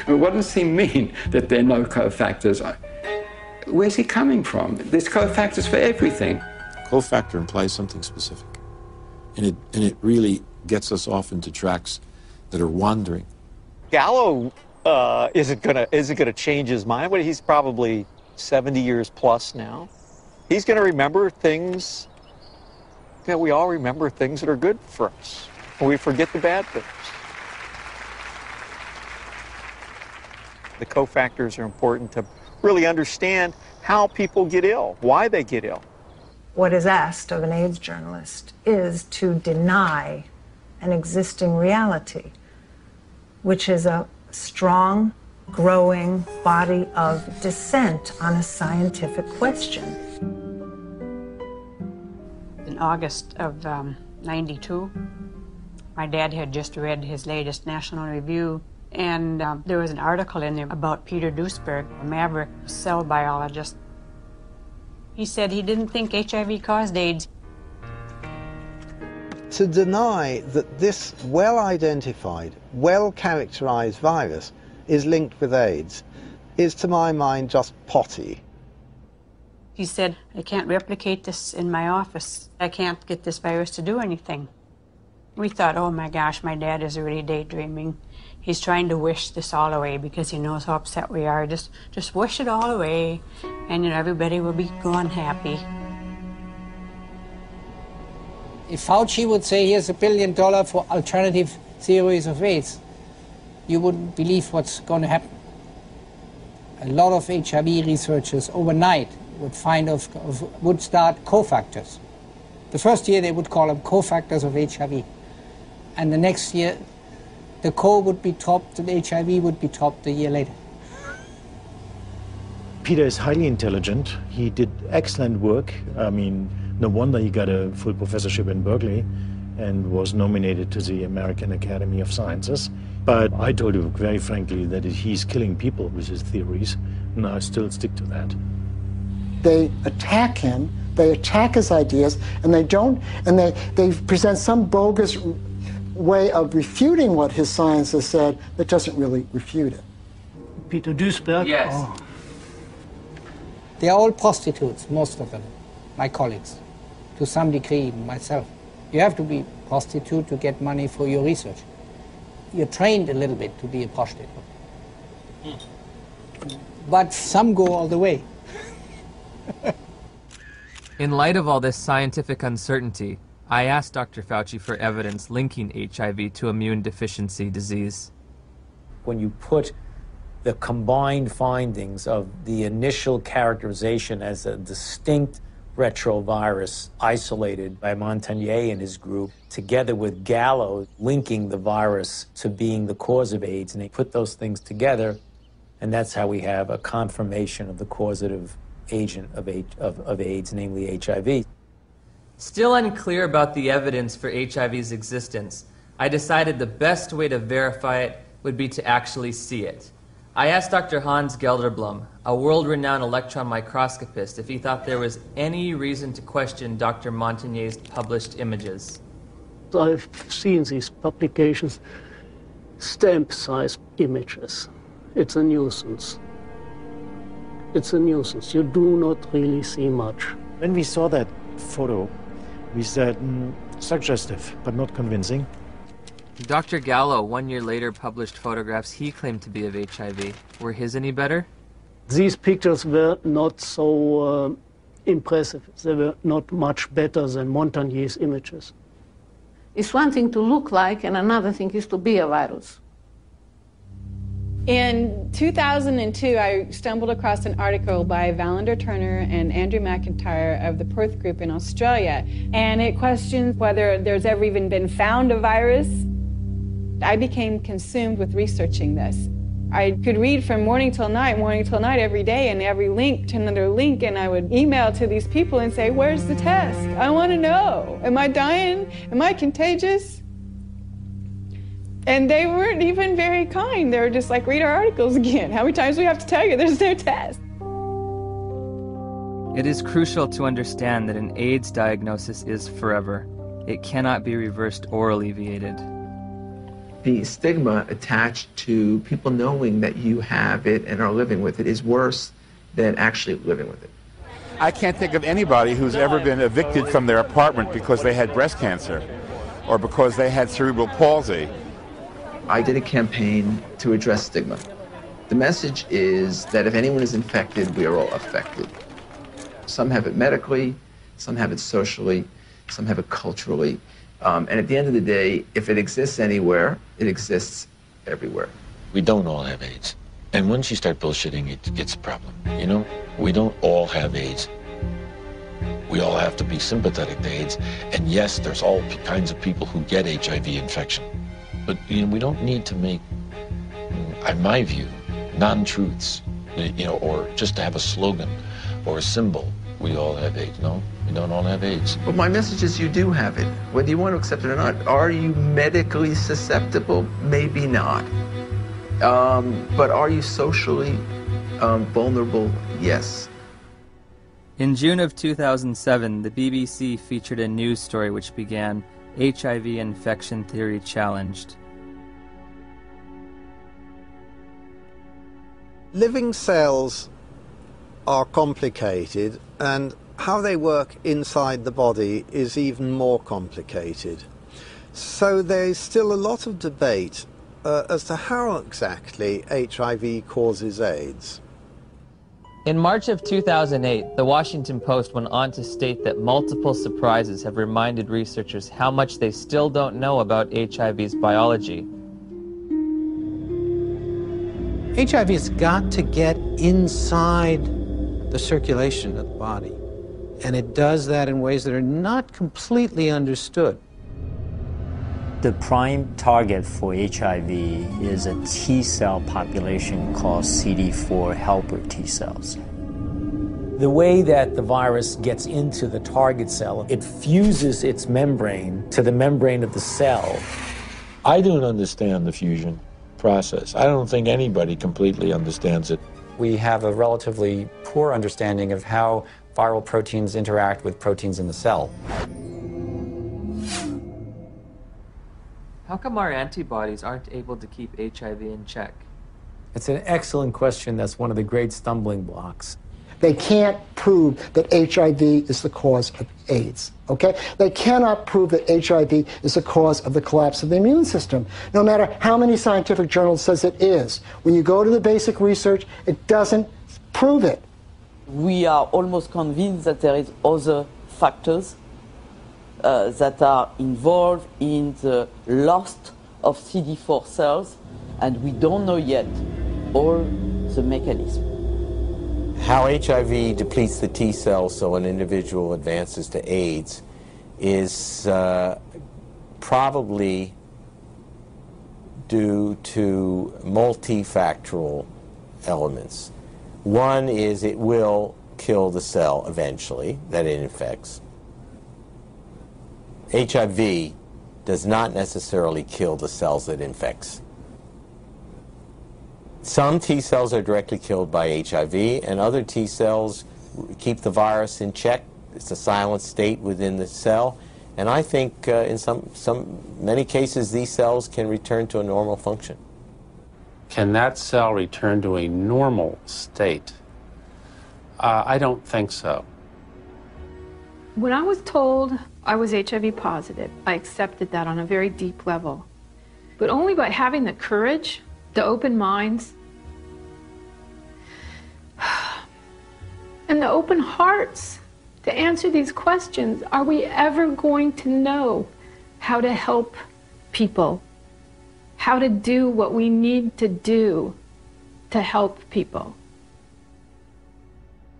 what does he mean that there are no cofactors? Where's he coming from? There's cofactors for everything. Cofactor implies something specific. And it really gets us off into tracks that are wandering. Gallo isn't gonna change his mind. But he's probably 70 years plus now. He's gonna remember things. Yeah, we all remember things that are good for us. And we forget the bad things. The cofactors are important to really understand how people get ill, why they get ill. What is asked of an AIDS journalist is to deny an existing reality, which is a strong, growing body of dissent on a scientific question. In August of '92, my dad had just read his latest National Review, and there was an article in there about Peter Duesberg, a maverick cell biologist. He said he didn't think HIV caused AIDS. To deny that this well-identified, well-characterized virus is linked with AIDS is, to my mind, just potty. He said, I can't replicate this in my office. I can't get this virus to do anything. We thought, oh my gosh, my dad is really daydreaming. He's trying to wish this all away because he knows how upset we are. Just wish it all away, and everybody will be gone happy. If Fauci would say, here's $1 billion for alternative theories of AIDS, you wouldn't believe what's going to happen. A lot of HIV researchers overnight would would start cofactors. The first year they would call them cofactors of HIV. And the next year, the co would be topped and HIV would be topped a year later. Peter is highly intelligent. He did excellent work. I mean, no wonder he got a full professorship in Berkeley and was nominated to the American Academy of Sciences. But I told you very frankly that he's killing people with his theories, and I still stick to that. They attack him, they attack his ideas, and they present some bogus way of refuting what his science has said that doesn't really refute it. Peter Duesberg? Yes. Oh. They are all prostitutes, most of them, my colleagues, to some degree, myself. You have to be a prostitute to get money for your research. You're trained a little bit to be a prostitute. But some go all the way. In light of all this scientific uncertainty, I asked Dr. Fauci for evidence linking HIV to immune deficiency disease. When you put the combined findings of the initial characterization as a distinct retrovirus isolated by Montagnier and his group, together with Gallo linking the virus to being the cause of AIDS, and they put those things together, and that's how we have a confirmation of the causative agent of AIDS, namely HIV. Still unclear about the evidence for HIV's existence, I decided the best way to verify it would be to actually see it. I asked Dr. Hans Gelderblum, a world-renowned electron microscopist, if he thought there was any reason to question Dr. Montagnier's published images. I've seen these publications, stamp-sized images. It's a nuisance. It's a nuisance. You do not really see much. When we saw that photo, we said, suggestive, but not convincing. Dr. Gallo, 1 year later, published photographs he claimed to be of HIV. Were his any better? These pictures were not so impressive. They were not much better than Montagnier's images. It's one thing to look like, and another thing is to be a virus. In 2002, I stumbled across an article by Valander Turner and Andrew McIntyre of the Perth Group in Australia, and it questions whether there's ever even been found a virus. I became consumed with researching this. I could read from morning till night every day, and every link to another link, and I would email to these people and say, where's the test? I want to know. Am I dying? Am I contagious? And they weren't even very kind. They were just like, read our articles again. How many times do we have to tell you there's no test? It is crucial to understand that an AIDS diagnosis is forever. It cannot be reversed or alleviated. The stigma attached to people knowing that you have it and are living with it is worse than actually living with it. I can't think of anybody who's ever been evicted from their apartment because they had breast cancer or because they had cerebral palsy. I did a campaign to address stigma. The message is that if anyone is infected, we are all affected. Some have it medically, some have it socially, some have it culturally. And at the end of the day, if it exists anywhere, it exists everywhere. We don't all have AIDS. And once you start bullshitting, it gets a problem. You know, we don't all have AIDS. We all have to be sympathetic to AIDS. And yes, there's all kinds of people who get HIV infection. But you know, we don't need to make, in my view, non-truths, you know, or just to have a slogan or a symbol. We all have AIDS. No, we don't all have AIDS. But my message is you do have it, whether you want to accept it or not. Are you medically susceptible? Maybe not. But are you socially vulnerable? Yes. In June of 2007, the BBC featured a news story which began, HIV infection theory challenged. Living cells are complicated, and how they work inside the body is even more complicated. So there's still a lot of debate as to how exactly HIV causes AIDS. In March of 2008, the Washington Post went on to state that multiple surprises have reminded researchers how much they still don't know about HIV's biology. HIV has got to get inside the circulation of the body, and it does that in ways that are not completely understood. The prime target for HIV is a T cell population called CD4 helper T cells. The way that the virus gets into the target cell, it fuses its membrane to the membrane of the cell. I don't understand the fusion process. I don't think anybody completely understands it. We have a relatively poor understanding of how viral proteins interact with proteins in the cell. How come our antibodies aren't able to keep HIV in check? It's an excellent question. That's one of the great stumbling blocks. They can't prove that HIV is the cause of AIDS, okay? They cannot prove that HIV is the cause of the collapse of the immune system, no matter how many scientific journals says it is. When you go to the basic research, it doesn't prove it. We are almost convinced that there is other factors that are involved in the loss of CD4 cells, and we don't know yet all the mechanism. How HIV depletes the T cells so an individual advances to AIDS is probably due to multifactorial elements. One is it will kill the cell eventually that it infects. HIV does not necessarily kill the cells it infects. Some T cells are directly killed by HIV, and other T cells keep the virus in check. It's a silent state within the cell, and I think in many cases these cells can return to a normal function. Can that cell return to a normal state? I don't think so. When I was told I was HIV positive, I accepted that on a very deep level. But only by having the courage, the open minds, and the open hearts to answer these questions are we ever going to know how to help people, how to do what we need to do to help people.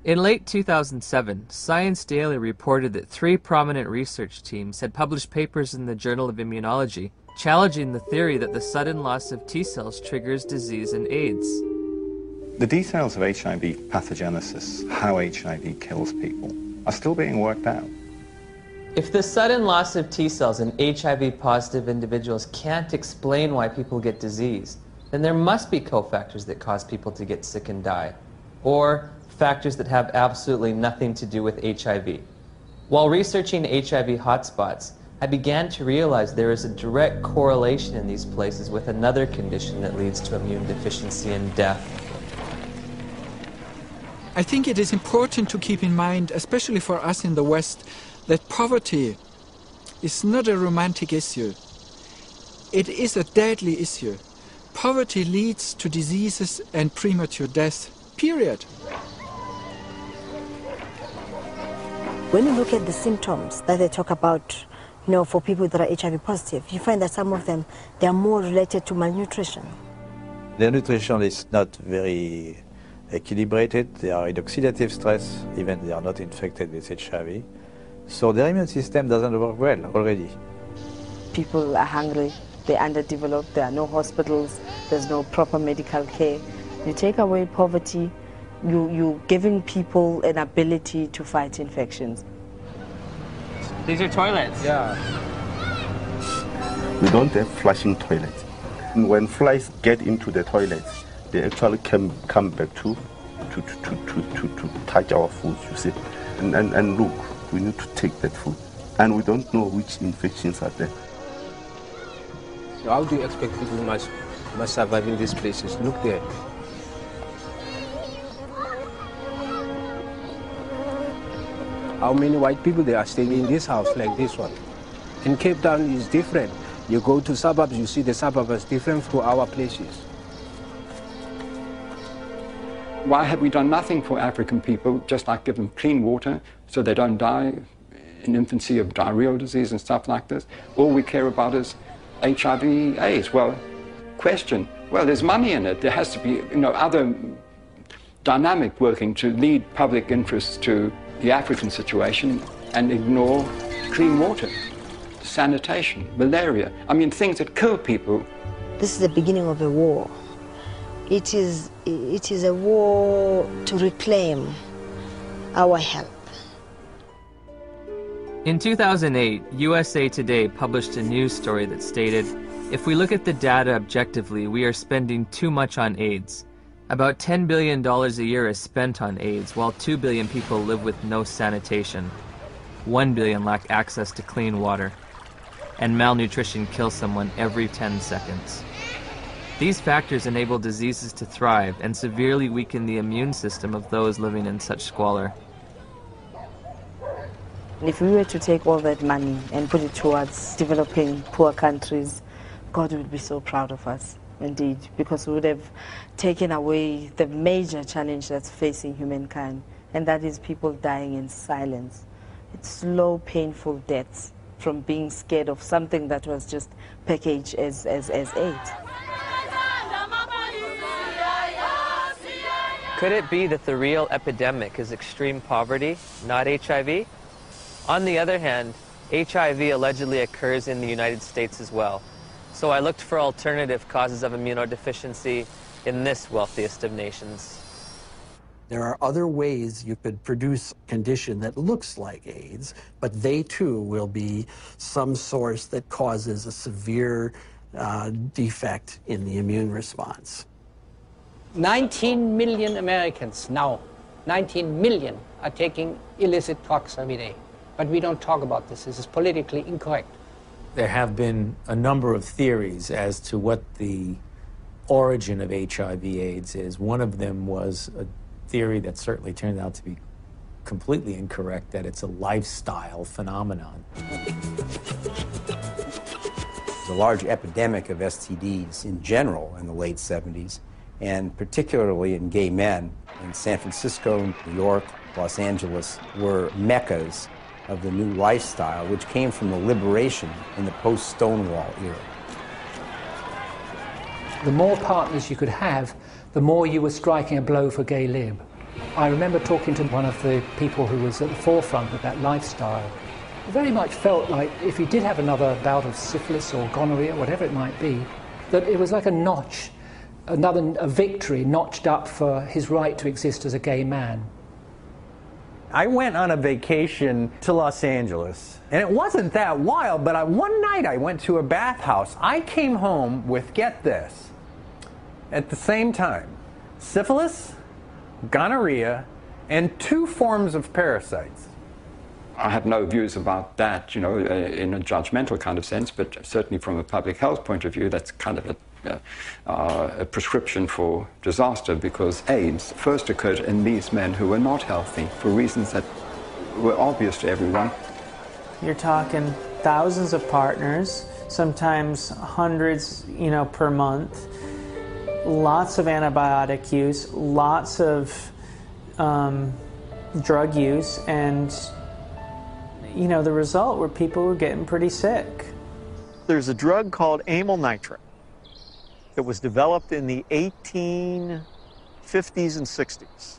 In late 2007, Science Daily reported that 3 prominent research teams had published papers in the Journal of Immunology challenging the theory that the sudden loss of T cells triggers disease and AIDS. The details of HIV pathogenesis, how HIV kills people, are still being worked out. If the sudden loss of T cells in HIV-positive individuals can't explain why people get disease, then there must be cofactors that cause people to get sick and die, or factors that have absolutely nothing to do with HIV. While researching HIV hotspots, I began to realize there is a direct correlation in these places with another condition that leads to immune deficiency and death. I think it is important to keep in mind, especially for us in the West, that poverty is not a romantic issue. It is a deadly issue. Poverty leads to diseases and premature death, period. When you look at the symptoms that they talk about, for people that are HIV positive, you find that some of them, they are more related to malnutrition. Their nutrition is not very equilibrated. They are in oxidative stress, even they are not infected with HIV. So their immune system doesn't work well already. People are hungry, they're underdeveloped, there are no hospitals, there's no proper medical care. You take away poverty, you're giving people an ability to fight infections. These are toilets. Yeah. We don't have flushing toilets. When flies get into the toilets, they actually come back to touch our food, you see. And look, we need to take that food. And we don't know which infections are there. So how do you expect people must survive in these places? Look there. How many white people they are staying in this house like this one? In Cape Town is different. You go to suburbs, you see the suburbs is different from our places. Why have we done nothing for African people, just like give them clean water so they don't die in infancy of diarrheal disease and stuff like this? All we care about is HIV, AIDS. Well, question, well, there's money in it. There has to be, other dynamic working to lead public interest to the African situation and ignore clean water, sanitation, malaria. I mean, things that kill people. This is the beginning of a war. It is a war to reclaim our health. In 2008, USA Today published a news story that stated, if we look at the data objectively, we are spending too much on AIDS. About $10 billion a year is spent on AIDS, while 2 billion people live with no sanitation. 1 billion lack access to clean water. And malnutrition kills someone every 10 seconds. These factors enable diseases to thrive and severely weaken the immune system of those living in such squalor. If we were to take all that money and put it towards developing poor countries, God would be so proud of us, indeed, because we would have taken away the major challenge that's facing humankind, and that is people dying in silence. It's slow, painful deaths from being scared of something that was just packaged as AIDS. Could it be that the real epidemic is extreme poverty, not HIV? On the other hand, HIV allegedly occurs in the United States as well. So I looked for alternative causes of immunodeficiency in this wealthiest of nations. There are other ways you could produce a condition that looks like AIDS, but they too will be some source that causes a severe defect in the immune response. 19 million Americans now, 19 million are taking illicit drugs every day. But we don't talk about this. This is politically incorrect. There have been a number of theories as to what the origin of HIV/AIDS is. One of them was a theory that certainly turned out to be completely incorrect, that it's a lifestyle phenomenon. There's a large epidemic of STDs in general in the late 70s, and particularly in gay men. In San Francisco, New York, Los Angeles were meccas of the new lifestyle, which came from the liberation in the post-Stonewall era. The more partners you could have, the more you were striking a blow for gay lib. I remember talking to one of the people who was at the forefront of that lifestyle. It very much felt like if he did have another bout of syphilis or gonorrhea, whatever it might be, that it was like a notch, a victory notched up for his right to exist as a gay man. I went on a vacation to Los Angeles, and it wasn't that wild, but one night I went to a bathhouse. I came home with, get this, at the same time, syphilis, gonorrhea, and 2 forms of parasites. I have no views about that, in a judgmental kind of sense, but certainly from a public health point of view, that's kind of a prescription for disaster, because AIDS first occurred in these men who were not healthy for reasons that were obvious to everyone. You're talking thousands of partners, sometimes hundreds, per month, lots of antibiotic use, lots of drug use, and the result were people were getting pretty sick. There's a drug called amyl nitrate that was developed in the 1850s and 60s.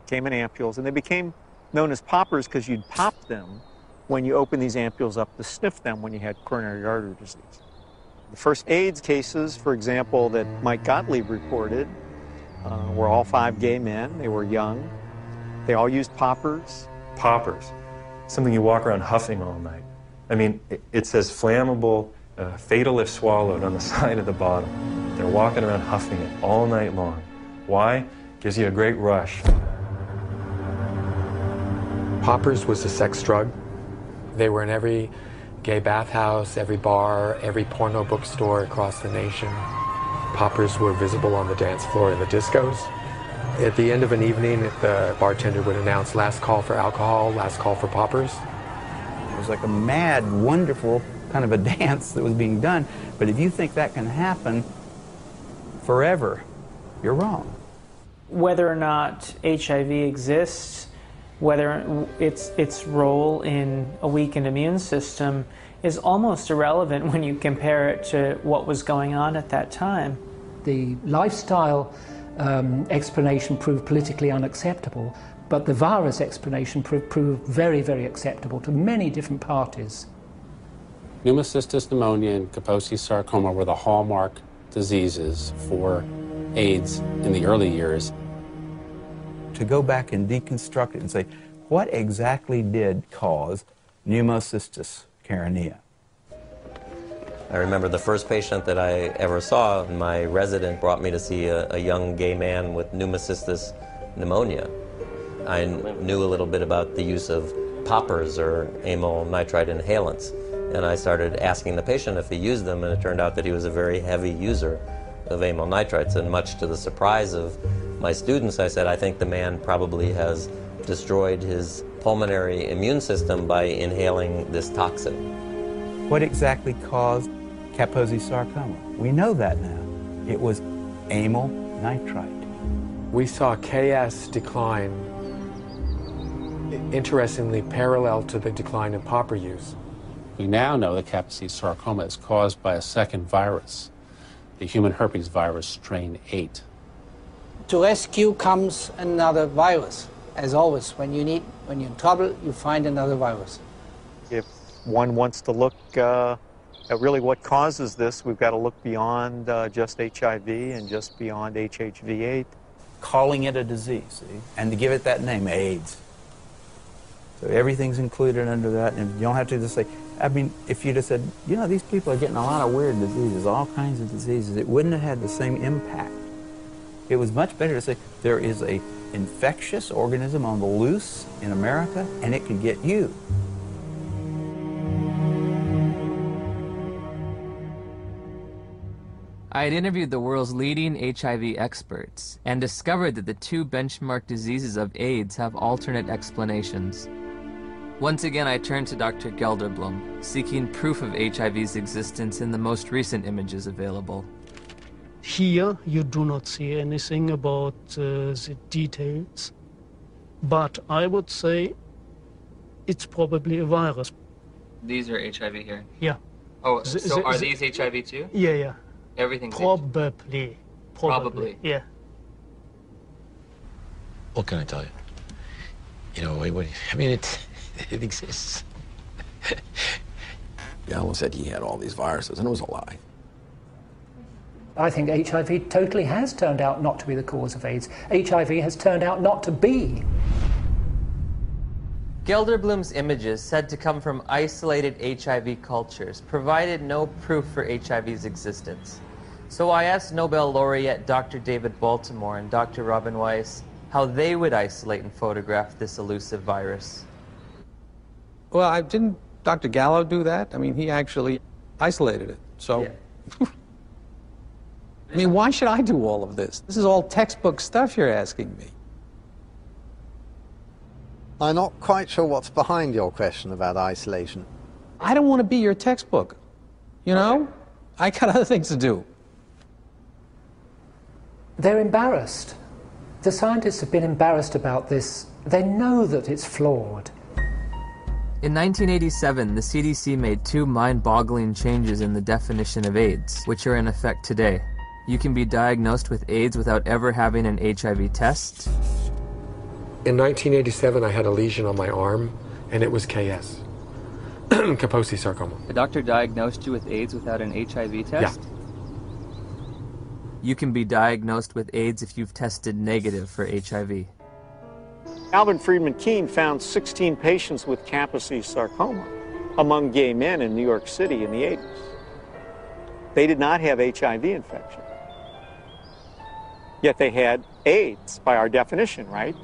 Came in ampules, and they became known as poppers because you'd pop them when you open these ampules up to sniff them when you had coronary artery disease. The first AIDS cases, for example, that Mike Gottlieb reported were all 5 gay men. They were young. They all used poppers. Poppers, something you walk around huffing all night. I mean, it says flammable, fatal if swallowed on the side of the bottle. They're walking around huffing it all night long. Why? Gives you a great rush. Poppers was a sex drug. They were in every gay bathhouse, every bar, every porno bookstore across the nation. Poppers were visible on the dance floor in the discos. At the end of an evening, the bartender would announce last call for alcohol, last call for poppers. It was like a mad, wonderful kind of a dance that was being done. But if you think that can happen forever, you're wrong. Whether or not HIV exists, whether its role in a weakened immune system is almost irrelevant when you compare it to what was going on at that time. The lifestyle explanation proved politically unacceptable, but the virus explanation proved very, very acceptable to many different parties. Pneumocystis pneumonia and Kaposi sarcoma were the hallmark diseases for AIDS in the early years. To go back and deconstruct it and say, what exactly did cause pneumocystis carinea? I remember the first patient that I ever saw, my resident brought me to see a young gay man with pneumocystis pneumonia. I knew a little bit about the use of poppers or amyl nitrite inhalants, and I started asking the patient if he used them, and it turned out that he was a very heavy user of amyl nitrites, and much to the surprise of my students, I said, I think the man probably has destroyed his pulmonary immune system by inhaling this toxin. What exactly caused Kaposi sarcoma? We know that now. It was amyl nitrite. We saw KS decline, interestingly parallel to the decline in popper use. We now know that Kaposi sarcoma is caused by a second virus, the human herpes virus strain 8. To rescue comes another virus. As always, when you're in trouble, you find another virus. If one wants to look at really what causes this, we've got to look beyond just HIV and just beyond HHV8. Calling it a disease, see? And to give it that name, AIDS. So everything's included under that, and you don't have to just say, I mean, if you'd have said, you know, these people are getting a lot of weird diseases, all kinds of diseases, it wouldn't have had the same impact. It was much better to say, there is a infectious organism on the loose in America, and it could get you. I had interviewed the world's leading HIV experts and discovered that the two benchmark diseases of AIDS have alternate explanations. Once again, I turned to Dr. Gelderblum, seeking proof of HIV's existence in the most recent images available. Here, you do not see anything about the details, but I would say it's probably a virus. These are HIV here? Yeah. Oh, so are these HIV too? Yeah, yeah. Everything's Probably. Probably. Yeah. What can I tell you? You know, I mean, it exists. Gallo said he had all these viruses, and it was a lie. I think HIV totally has turned out not to be the cause of AIDS. HIV has turned out not to be. Gelderblum's images, said to come from isolated HIV cultures, provided no proof for HIV's existence. So I asked Nobel laureate Dr. David Baltimore and Dr. Robin Weiss how they would isolate and photograph this elusive virus. Well, didn't Dr. Gallo do that? I mean, he actually isolated it, so... Yeah. I mean, why should I do all of this? This is all textbook stuff you're asking me. I'm not quite sure what's behind your question about isolation. I don't want to be your textbook, you know? I got other things to do. They're embarrassed. The scientists have been embarrassed about this. They know that it's flawed. In 1987, the CDC made two mind-boggling changes in the definition of AIDS, which are in effect today. You can be diagnosed with AIDS without ever having an HIV test. In 1987, I had a lesion on my arm, and it was KS, Kaposi sarcoma. The doctor diagnosed you with AIDS without an HIV test? Yeah. You can be diagnosed with AIDS if you've tested negative for HIV. Alvin Friedman Keene found 16 patients with Kaposi sarcoma among gay men in New York City in the 80s. They did not have HIV infection. Yet they had AIDS by our definition, right?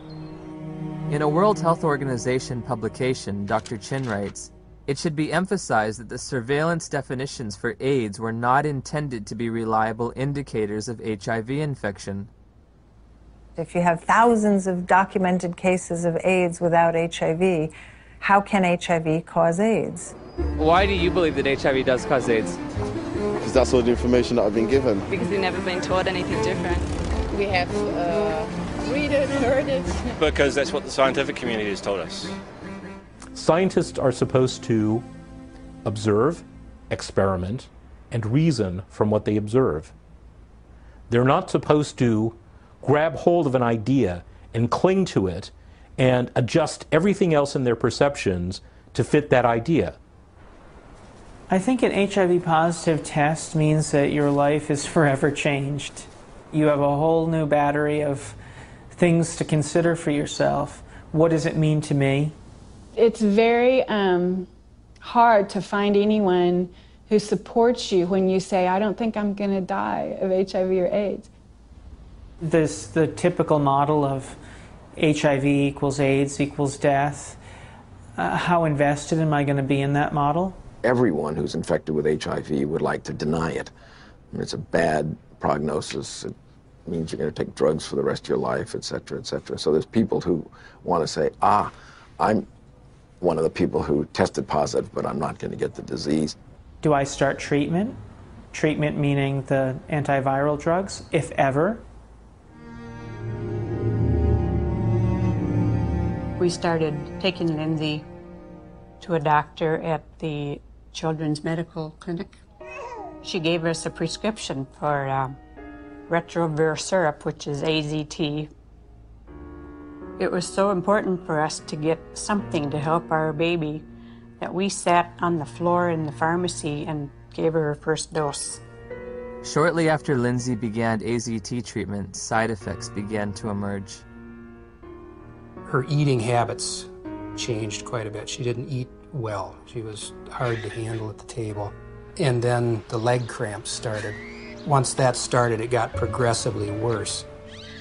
In a World Health Organization publication, Dr. Chin writes, "It should be emphasized that the surveillance definitions for AIDS were not intended to be reliable indicators of HIV infection." If you have thousands of documented cases of AIDS without HIV, how can HIV cause AIDS? Why do you believe that HIV does cause AIDS? Because that's all the information that I've been given. Because we've never been taught anything different. We have read it, heard it. Because that's what the scientific community has told us. Scientists are supposed to observe, experiment, and reason from what they observe. They're not supposed to grab hold of an idea and cling to it and adjust everything else in their perceptions to fit that idea. I think an HIV positive test means that your life is forever changed. You have a whole new battery of things to consider for yourself. What does it mean to me? It's very hard to find anyone who supports you when you say, I don't think I'm going to die of HIV or AIDS. The typical model of HIV equals AIDS equals death. How invested am I going to be in that model? Everyone who's infected with HIV would like to deny it. I mean, it's a bad prognosis. It means you're going to take drugs for the rest of your life, et cetera, et cetera. So there's people who want to say, I'm one of the people who tested positive, but I'm not going to get the disease. Do I start treatment? Treatment meaning the antiviral drugs, if ever. We started taking Lindsay to a doctor at the Children's Medical Clinic. She gave us a prescription for retrovir syrup, which is AZT. It was so important for us to get something to help our baby that we sat on the floor in the pharmacy and gave her first dose. Shortly after Lindsay began AZT treatment, side effects began to emerge. Her eating habits changed quite a bit. She didn't eat well. She was hard to handle at the table. And then the leg cramps started. Once that started, it got progressively worse.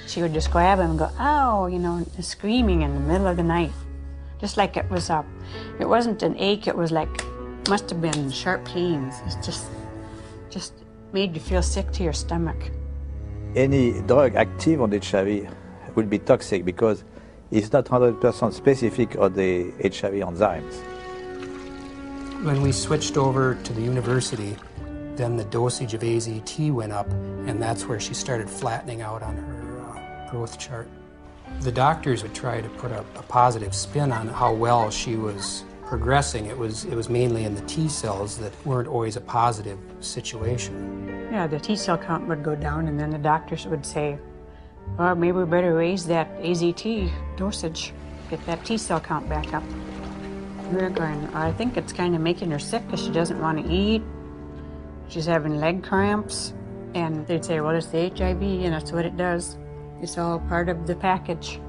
She would just grab him and go, ow, you know, screaming in the middle of the night. Just like it was up. It wasn't an ache, it was like, must have been sharp pains. It just made you feel sick to your stomach. Any drug active on HIV will be toxic because it's not 100% specific on the HIV enzymes. When we switched over to the university, then the dosage of AZT went up, and that's where she started flattening out on her growth chart. The doctors would try to put a positive spin on how well she was progressing. It was mainly in the T cells that weren't always a positive situation. Yeah, the T cell count would go down, and then the doctors would say, well, maybe we better raise that AZT dosage, get that T cell count back up. We were going, I think it's kind of making her sick because she doesn't want to eat. She's having leg cramps. And they'd say, well, it's the HIV, and that's what it does. It's all part of the package.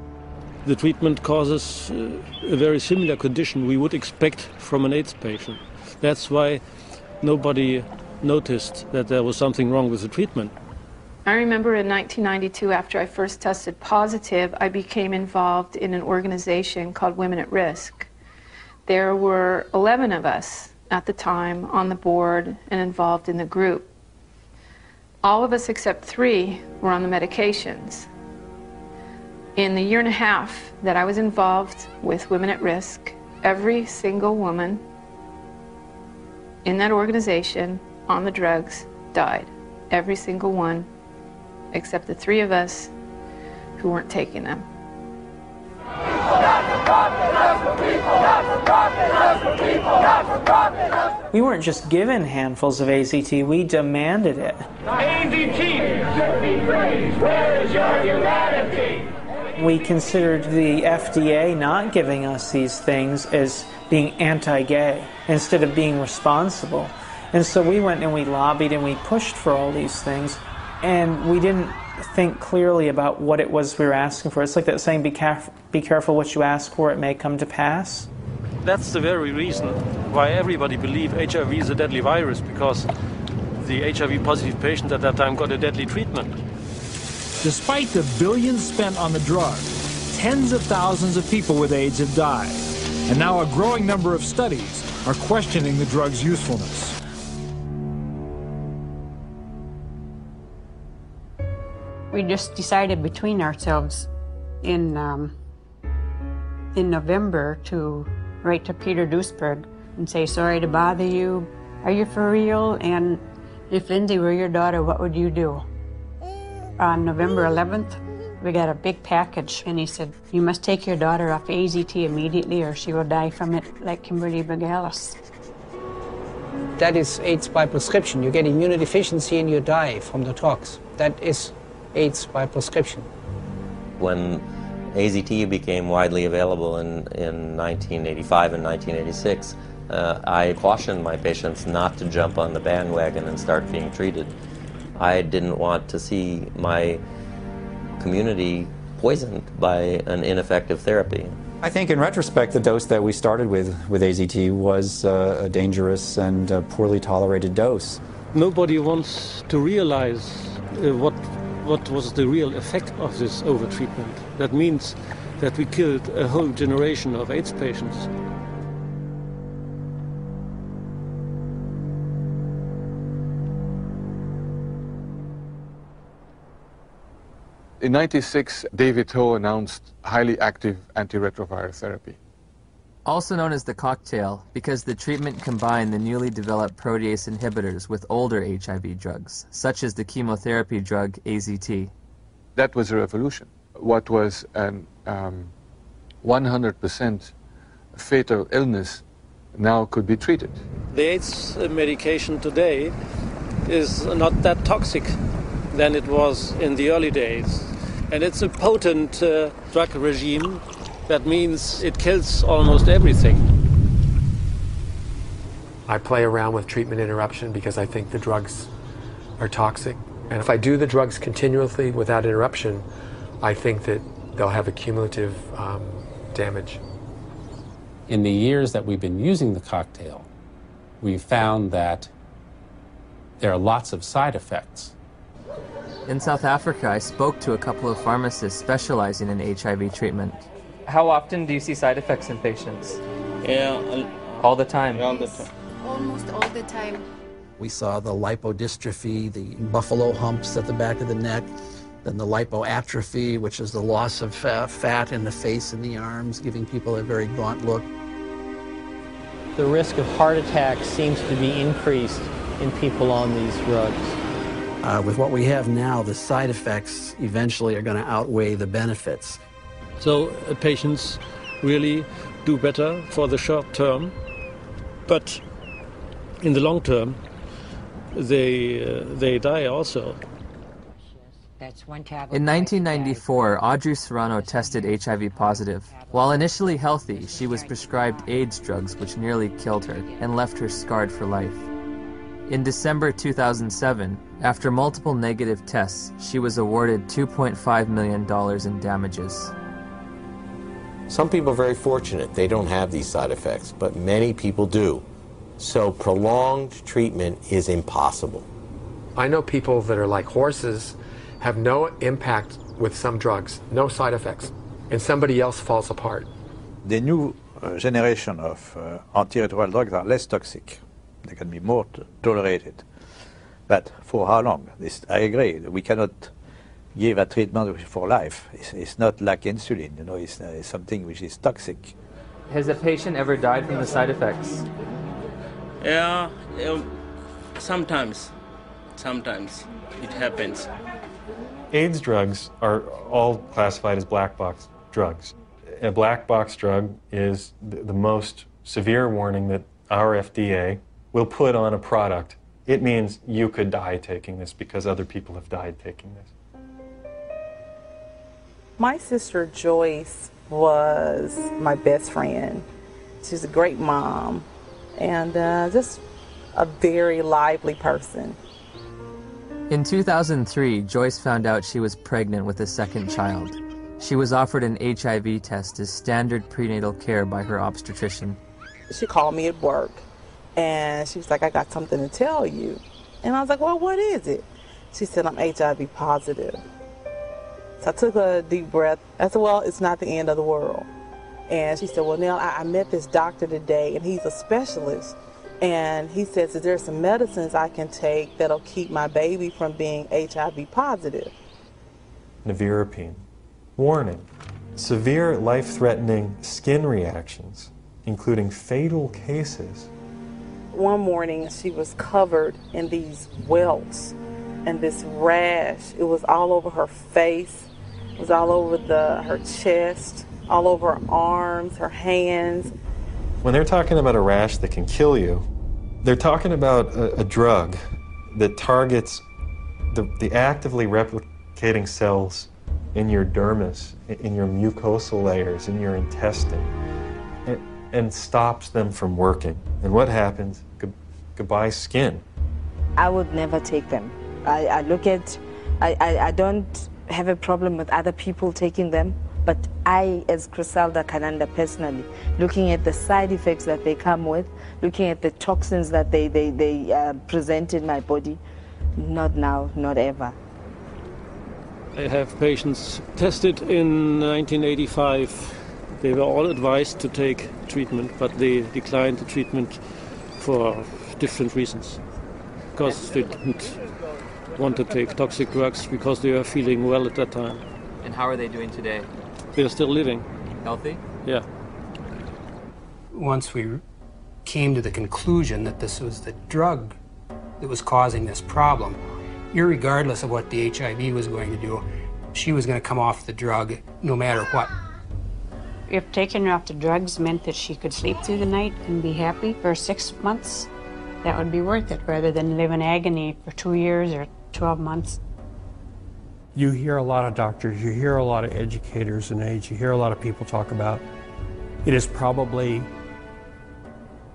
The treatment causes a very similar condition we would expect from an AIDS patient. That's why nobody noticed that there was something wrong with the treatment. I remember in 1992, after I first tested positive, I became involved in an organization called Women at Risk. There were 11 of us at the time on the board and involved in the group. All of us except 3 were on the medications. In the year and a half that I was involved with Women at Risk, every single woman in that organization on the drugs died. Every single one, except the 3 of us who weren't taking them. We weren't just given handfuls of AZT, we demanded it. AZT should be praised. Where is your humanity? We considered the FDA not giving us these things as being anti-gay instead of being responsible. And so we went and we lobbied and we pushed for all these things, and we didn't think clearly about what it was we were asking for. It's like that saying, be careful what you ask for, it may come to pass. That's the very reason why everybody believed HIV is a deadly virus, because the HIV-positive patient at that time got a deadly treatment. Despite the billions spent on the drug, tens of thousands of people with AIDS have died. And now a growing number of studies are questioning the drug's usefulness. We just decided between ourselves in November to write to Peter Duisberg and say, sorry to bother you. Are you for real? And if Lindsay were your daughter, what would you do? On November 11th, we got a big package, and he said, you must take your daughter off AZT immediately or she will die from it like Kimberly Begalis. That is AIDS by prescription. You get immunodeficiency and you die from the tox. That is AIDS by prescription. When AZT became widely available in 1985 and 1986, I cautioned my patients not to jump on the bandwagon and start being treated. I didn't want to see my community poisoned by an ineffective therapy. I think in retrospect, the dose that we started with AZT was a dangerous and poorly tolerated dose. Nobody wants to realize what was the real effect of this overtreatment. That means that we killed a whole generation of AIDS patients. In '96, David Ho announced highly active antiretroviral therapy. Also known as the cocktail, because the treatment combined the newly developed protease inhibitors with older HIV drugs, such as the chemotherapy drug AZT. That was a revolution. What was an 100% fatal illness now could be treated. The AIDS medication today is not that toxic than it was in the early days. And it's a potent drug regime. That means it kills almost everything. I play around with treatment interruption because I think the drugs are toxic. And if I do the drugs continuously without interruption, I think that they'll have a cumulative damage. In the years that we've been using the cocktail, we've found that there are lots of side effects. In South Africa, I spoke to a couple of pharmacists specializing in HIV treatment. How often do you see side effects in patients? Yeah, all the time. All the time. Almost all the time. We saw the lipodystrophy, the buffalo humps at the back of the neck, then the lipoatrophy, which is the loss of fat in the face and the arms, giving people a very gaunt look. The risk of heart attack seems to be increased in people on these drugs. With what we have now, the side effects eventually are going to outweigh the benefits. So patients really do better for the short term, but in the long term, they die also. In 1994, Audrey Serrano tested HIV positive. While initially healthy, she was prescribed AIDS drugs which nearly killed her and left her scarred for life. In December 2007, after multiple negative tests, she was awarded $2.5 million in damages. Some people are very fortunate. They don't have these side effects, but many people do. So prolonged treatment is impossible. I know people that are like horses, have no impact with some drugs, no side effects, and somebody else falls apart. The new generation of antiretroviral drugs are less toxic. They can be more tolerated. But for how long? I agree. We cannot give a treatment for life. It's not like insulin, you know, it's something which is toxic. Has a patient ever died from the side effects? Yeah, sometimes it happens. AIDS drugs are all classified as black box drugs. A black box drug is the most severe warning that our FDA will put on a product. It means you could die taking this because other people have died taking this. My sister Joyce was my best friend. She's a great mom and just a very lively person. In 2003, Joyce found out she was pregnant with a second child. She was offered an HIV test as standard prenatal care by her obstetrician. She called me at work and she was like, I got something to tell you. And I was like, well, what is it? She said, I'm HIV positive. So I took a deep breath. I said, well, it's not the end of the world. And she said, well, Nell, I met this doctor today and he's a specialist. And he says, is there some medicines I can take that'll keep my baby from being HIV positive? Nevirapine. Warning. Severe life-threatening skin reactions, including fatal cases. One morning, she was covered in these welts and this rash. It was all over her face. It was all over her chest, all over her arms, her hands. When they're talking about a rash that can kill you, they're talking about a drug that targets the actively replicating cells in your dermis, in your mucosal layers, in your intestine, and stops them from working. And what happens? Goodbye skin. I would never take them. I don't have a problem with other people taking them, but I, as Griselda Kananda personally, looking at the side effects that they come with, looking at the toxins that they present in my body, not now, not ever. I have patients tested in 1985. They were all advised to take treatment, but they declined the treatment for different reasons. Because they didn't want to take toxic drugs because they were feeling well at that time. And how are they doing today? They're still living. Healthy? Yeah. Once we came to the conclusion that this was the drug that was causing this problem, irregardless of what the HIV was going to do, she was going to come off the drug no matter what. If taking her off the drugs meant that she could sleep through the night and be happy for 6 months, that would be worth it, rather than live in agony for 2 years or 12 months. You hear a lot of doctors, you hear a lot of educators in AIDS, you hear a lot of people talk about it is probably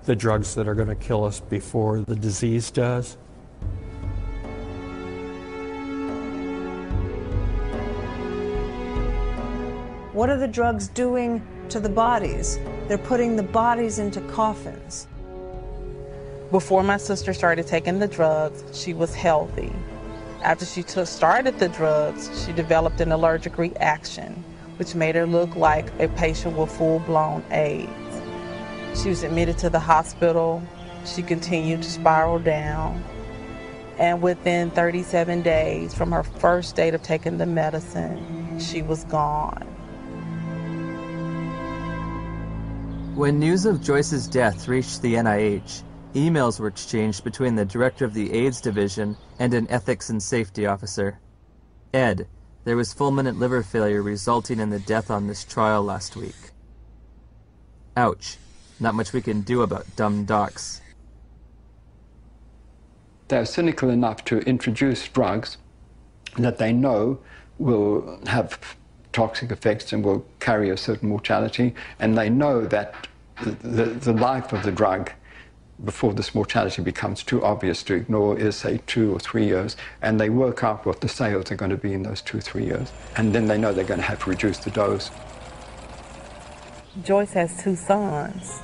the drugs that are going to kill us before the disease does. What are the drugs doing to the bodies? They're putting the bodies into coffins. Before my sister started taking the drugs, she was healthy. After she started the drugs, she developed an allergic reaction, which made her look like a patient with full-blown AIDS. She was admitted to the hospital. She continued to spiral down. And within 37 days from her first date of taking the medicine, she was gone. When news of Joyce's death reached the NIH, emails were exchanged between the director of the AIDS division and an ethics and safety officer. Ed, there was fulminant liver failure resulting in the death on this trial last week. Ouch. Not much we can do about dumb docs. They're cynical enough to introduce drugs that they know will have toxic effects and will carry a certain mortality, and they know that the life of the drug before this mortality becomes too obvious to ignore is, say, 2 or 3 years, and they work out what the sales are going to be in those 2 or 3 years, and then they know they're going to have to reduce the dose. Joyce has 2 sons.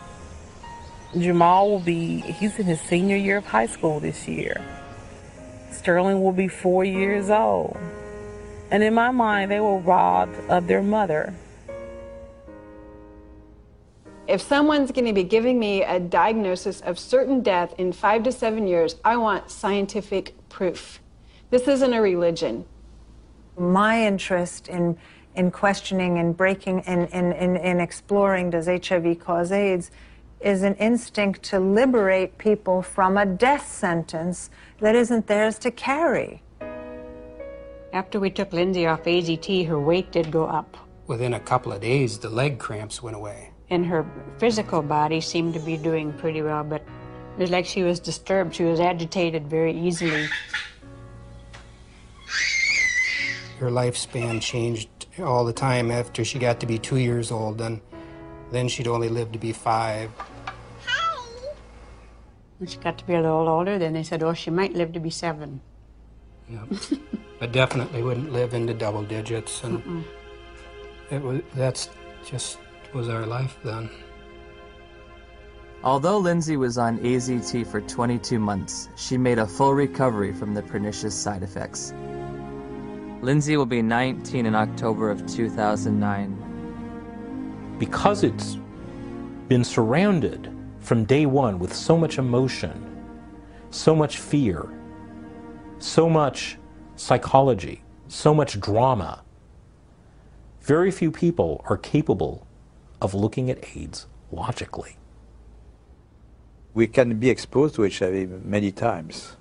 Jamal he's in his senior year of high school this year. Sterling will be 4 years old. And in my mind, they were robbed of their mother. If someone's going to be giving me a diagnosis of certain death in 5 to 7 years, I want scientific proof. This isn't a religion. My interest in questioning and breaking and exploring does HIV cause AIDS is an instinct to liberate people from a death sentence that isn't theirs to carry. After we took Lindsay off AZT, her weight did go up. Within a couple of days, the leg cramps went away. And her physical body seemed to be doing pretty well, but it was like she was disturbed. She was agitated very easily. Her lifespan changed all the time after she got to be 2 years old, and then she'd only live to be 5. When she got to be a little older, then they said, oh, she might live to be 7. Yep. But definitely wouldn't live into double digits, and that's just was our life then. Although Lindsay was on AZT for 22 months, she made a full recovery from the pernicious side effects. Lindsay will be 19 in October of 2009. Because it's been surrounded from day one with so much emotion, so much fear, so much psychology, so much drama, very few people are capable of looking at AIDS logically. We can be exposed to HIV many times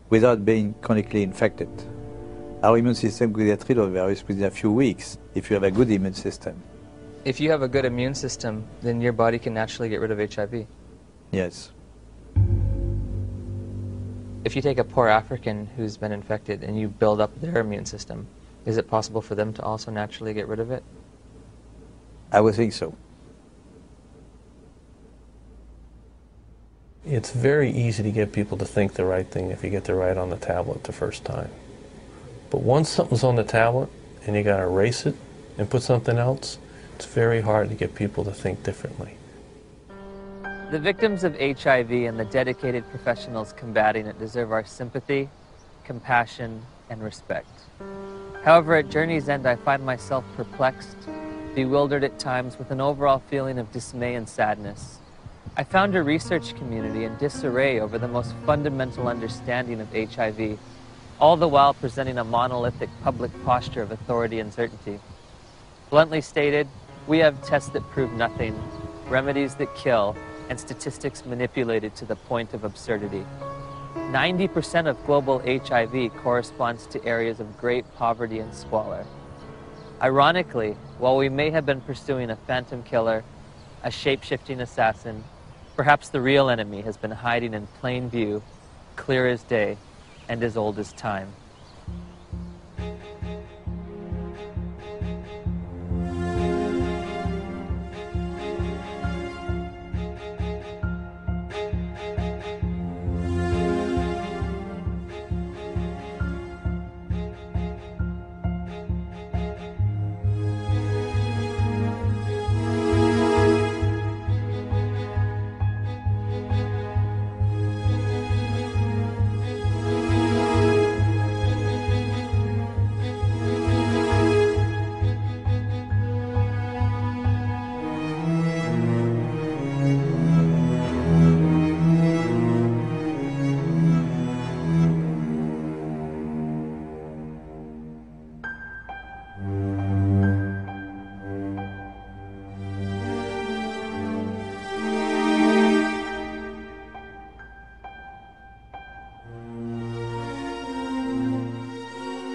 without being chronically infected. Our immune system could get rid of the virus within a few weeks if you have a good immune system. If you have a good immune system, then your body can naturally get rid of HIV. Yes. If you take a poor African who's been infected and you build up their immune system, is it possible for them to also naturally get rid of it? I would think so. It's very easy to get people to think the right thing if you get the right on the tablet the first time. But once something's on the tablet and you got to erase it and put something else, it's very hard to get people to think differently. The victims of HIV and the dedicated professionals combating it deserve our sympathy, compassion, and respect. However, at Journey's End, I find myself perplexed, bewildered at times with an overall feeling of dismay and sadness. I found a research community in disarray over the most fundamental understanding of HIV, all the while presenting a monolithic public posture of authority and certainty. Bluntly stated, we have tests that prove nothing, remedies that kill, and statistics manipulated to the point of absurdity. 90% of global HIV corresponds to areas of great poverty and squalor. Ironically, while we may have been pursuing a phantom killer, a shape-shifting assassin, perhaps the real enemy has been hiding in plain view, clear as day, and as old as time.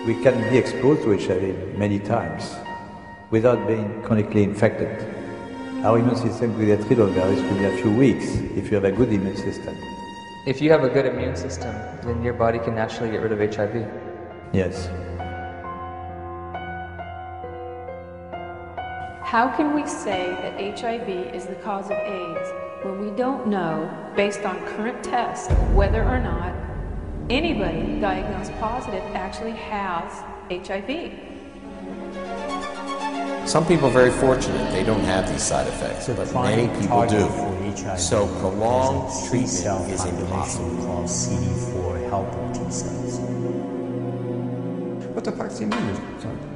We can be exposed to HIV many times without being chronically infected. Our immune system will get rid of the virus within a few weeks if you have a good immune system. If you have a good immune system, then your body can naturally get rid of HIV. Yes. How can we say that HIV is the cause of AIDS when we don't know, based on current tests, whether or not anybody diagnosed positive actually has HIV? Some people are very fortunate. They don't have these side effects, but many people do. So prolonged treatment is impossible. Called CD4 helper T cells. What the fuck's he mean?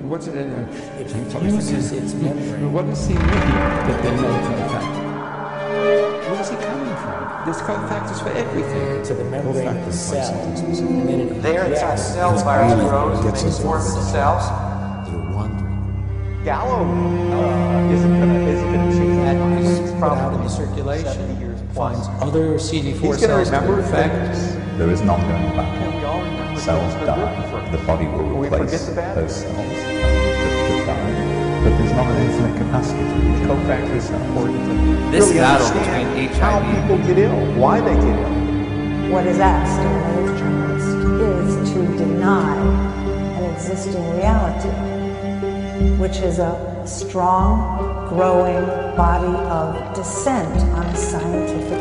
What's it? It uses its membrane. What does he mean that they know co-factor? Where is he coming from? There's co-factors for everything. To the membrane of the cell. There inside the cells, virus grows and makes form into cells. They're wondering. Gallo isn't going to change that. Put out in the circulation, finds other CD4 He's cells. going to remember effects. There is an ongoing battle. Cells die. The body will replace those cells that die. But there's not an infinite capacity to use co-factors important. This really battle between HIV how people get ill, why they get ill. What is asked of an AIDS journalist is to deny an existing reality, which is a strong, growing body of dissent on scientific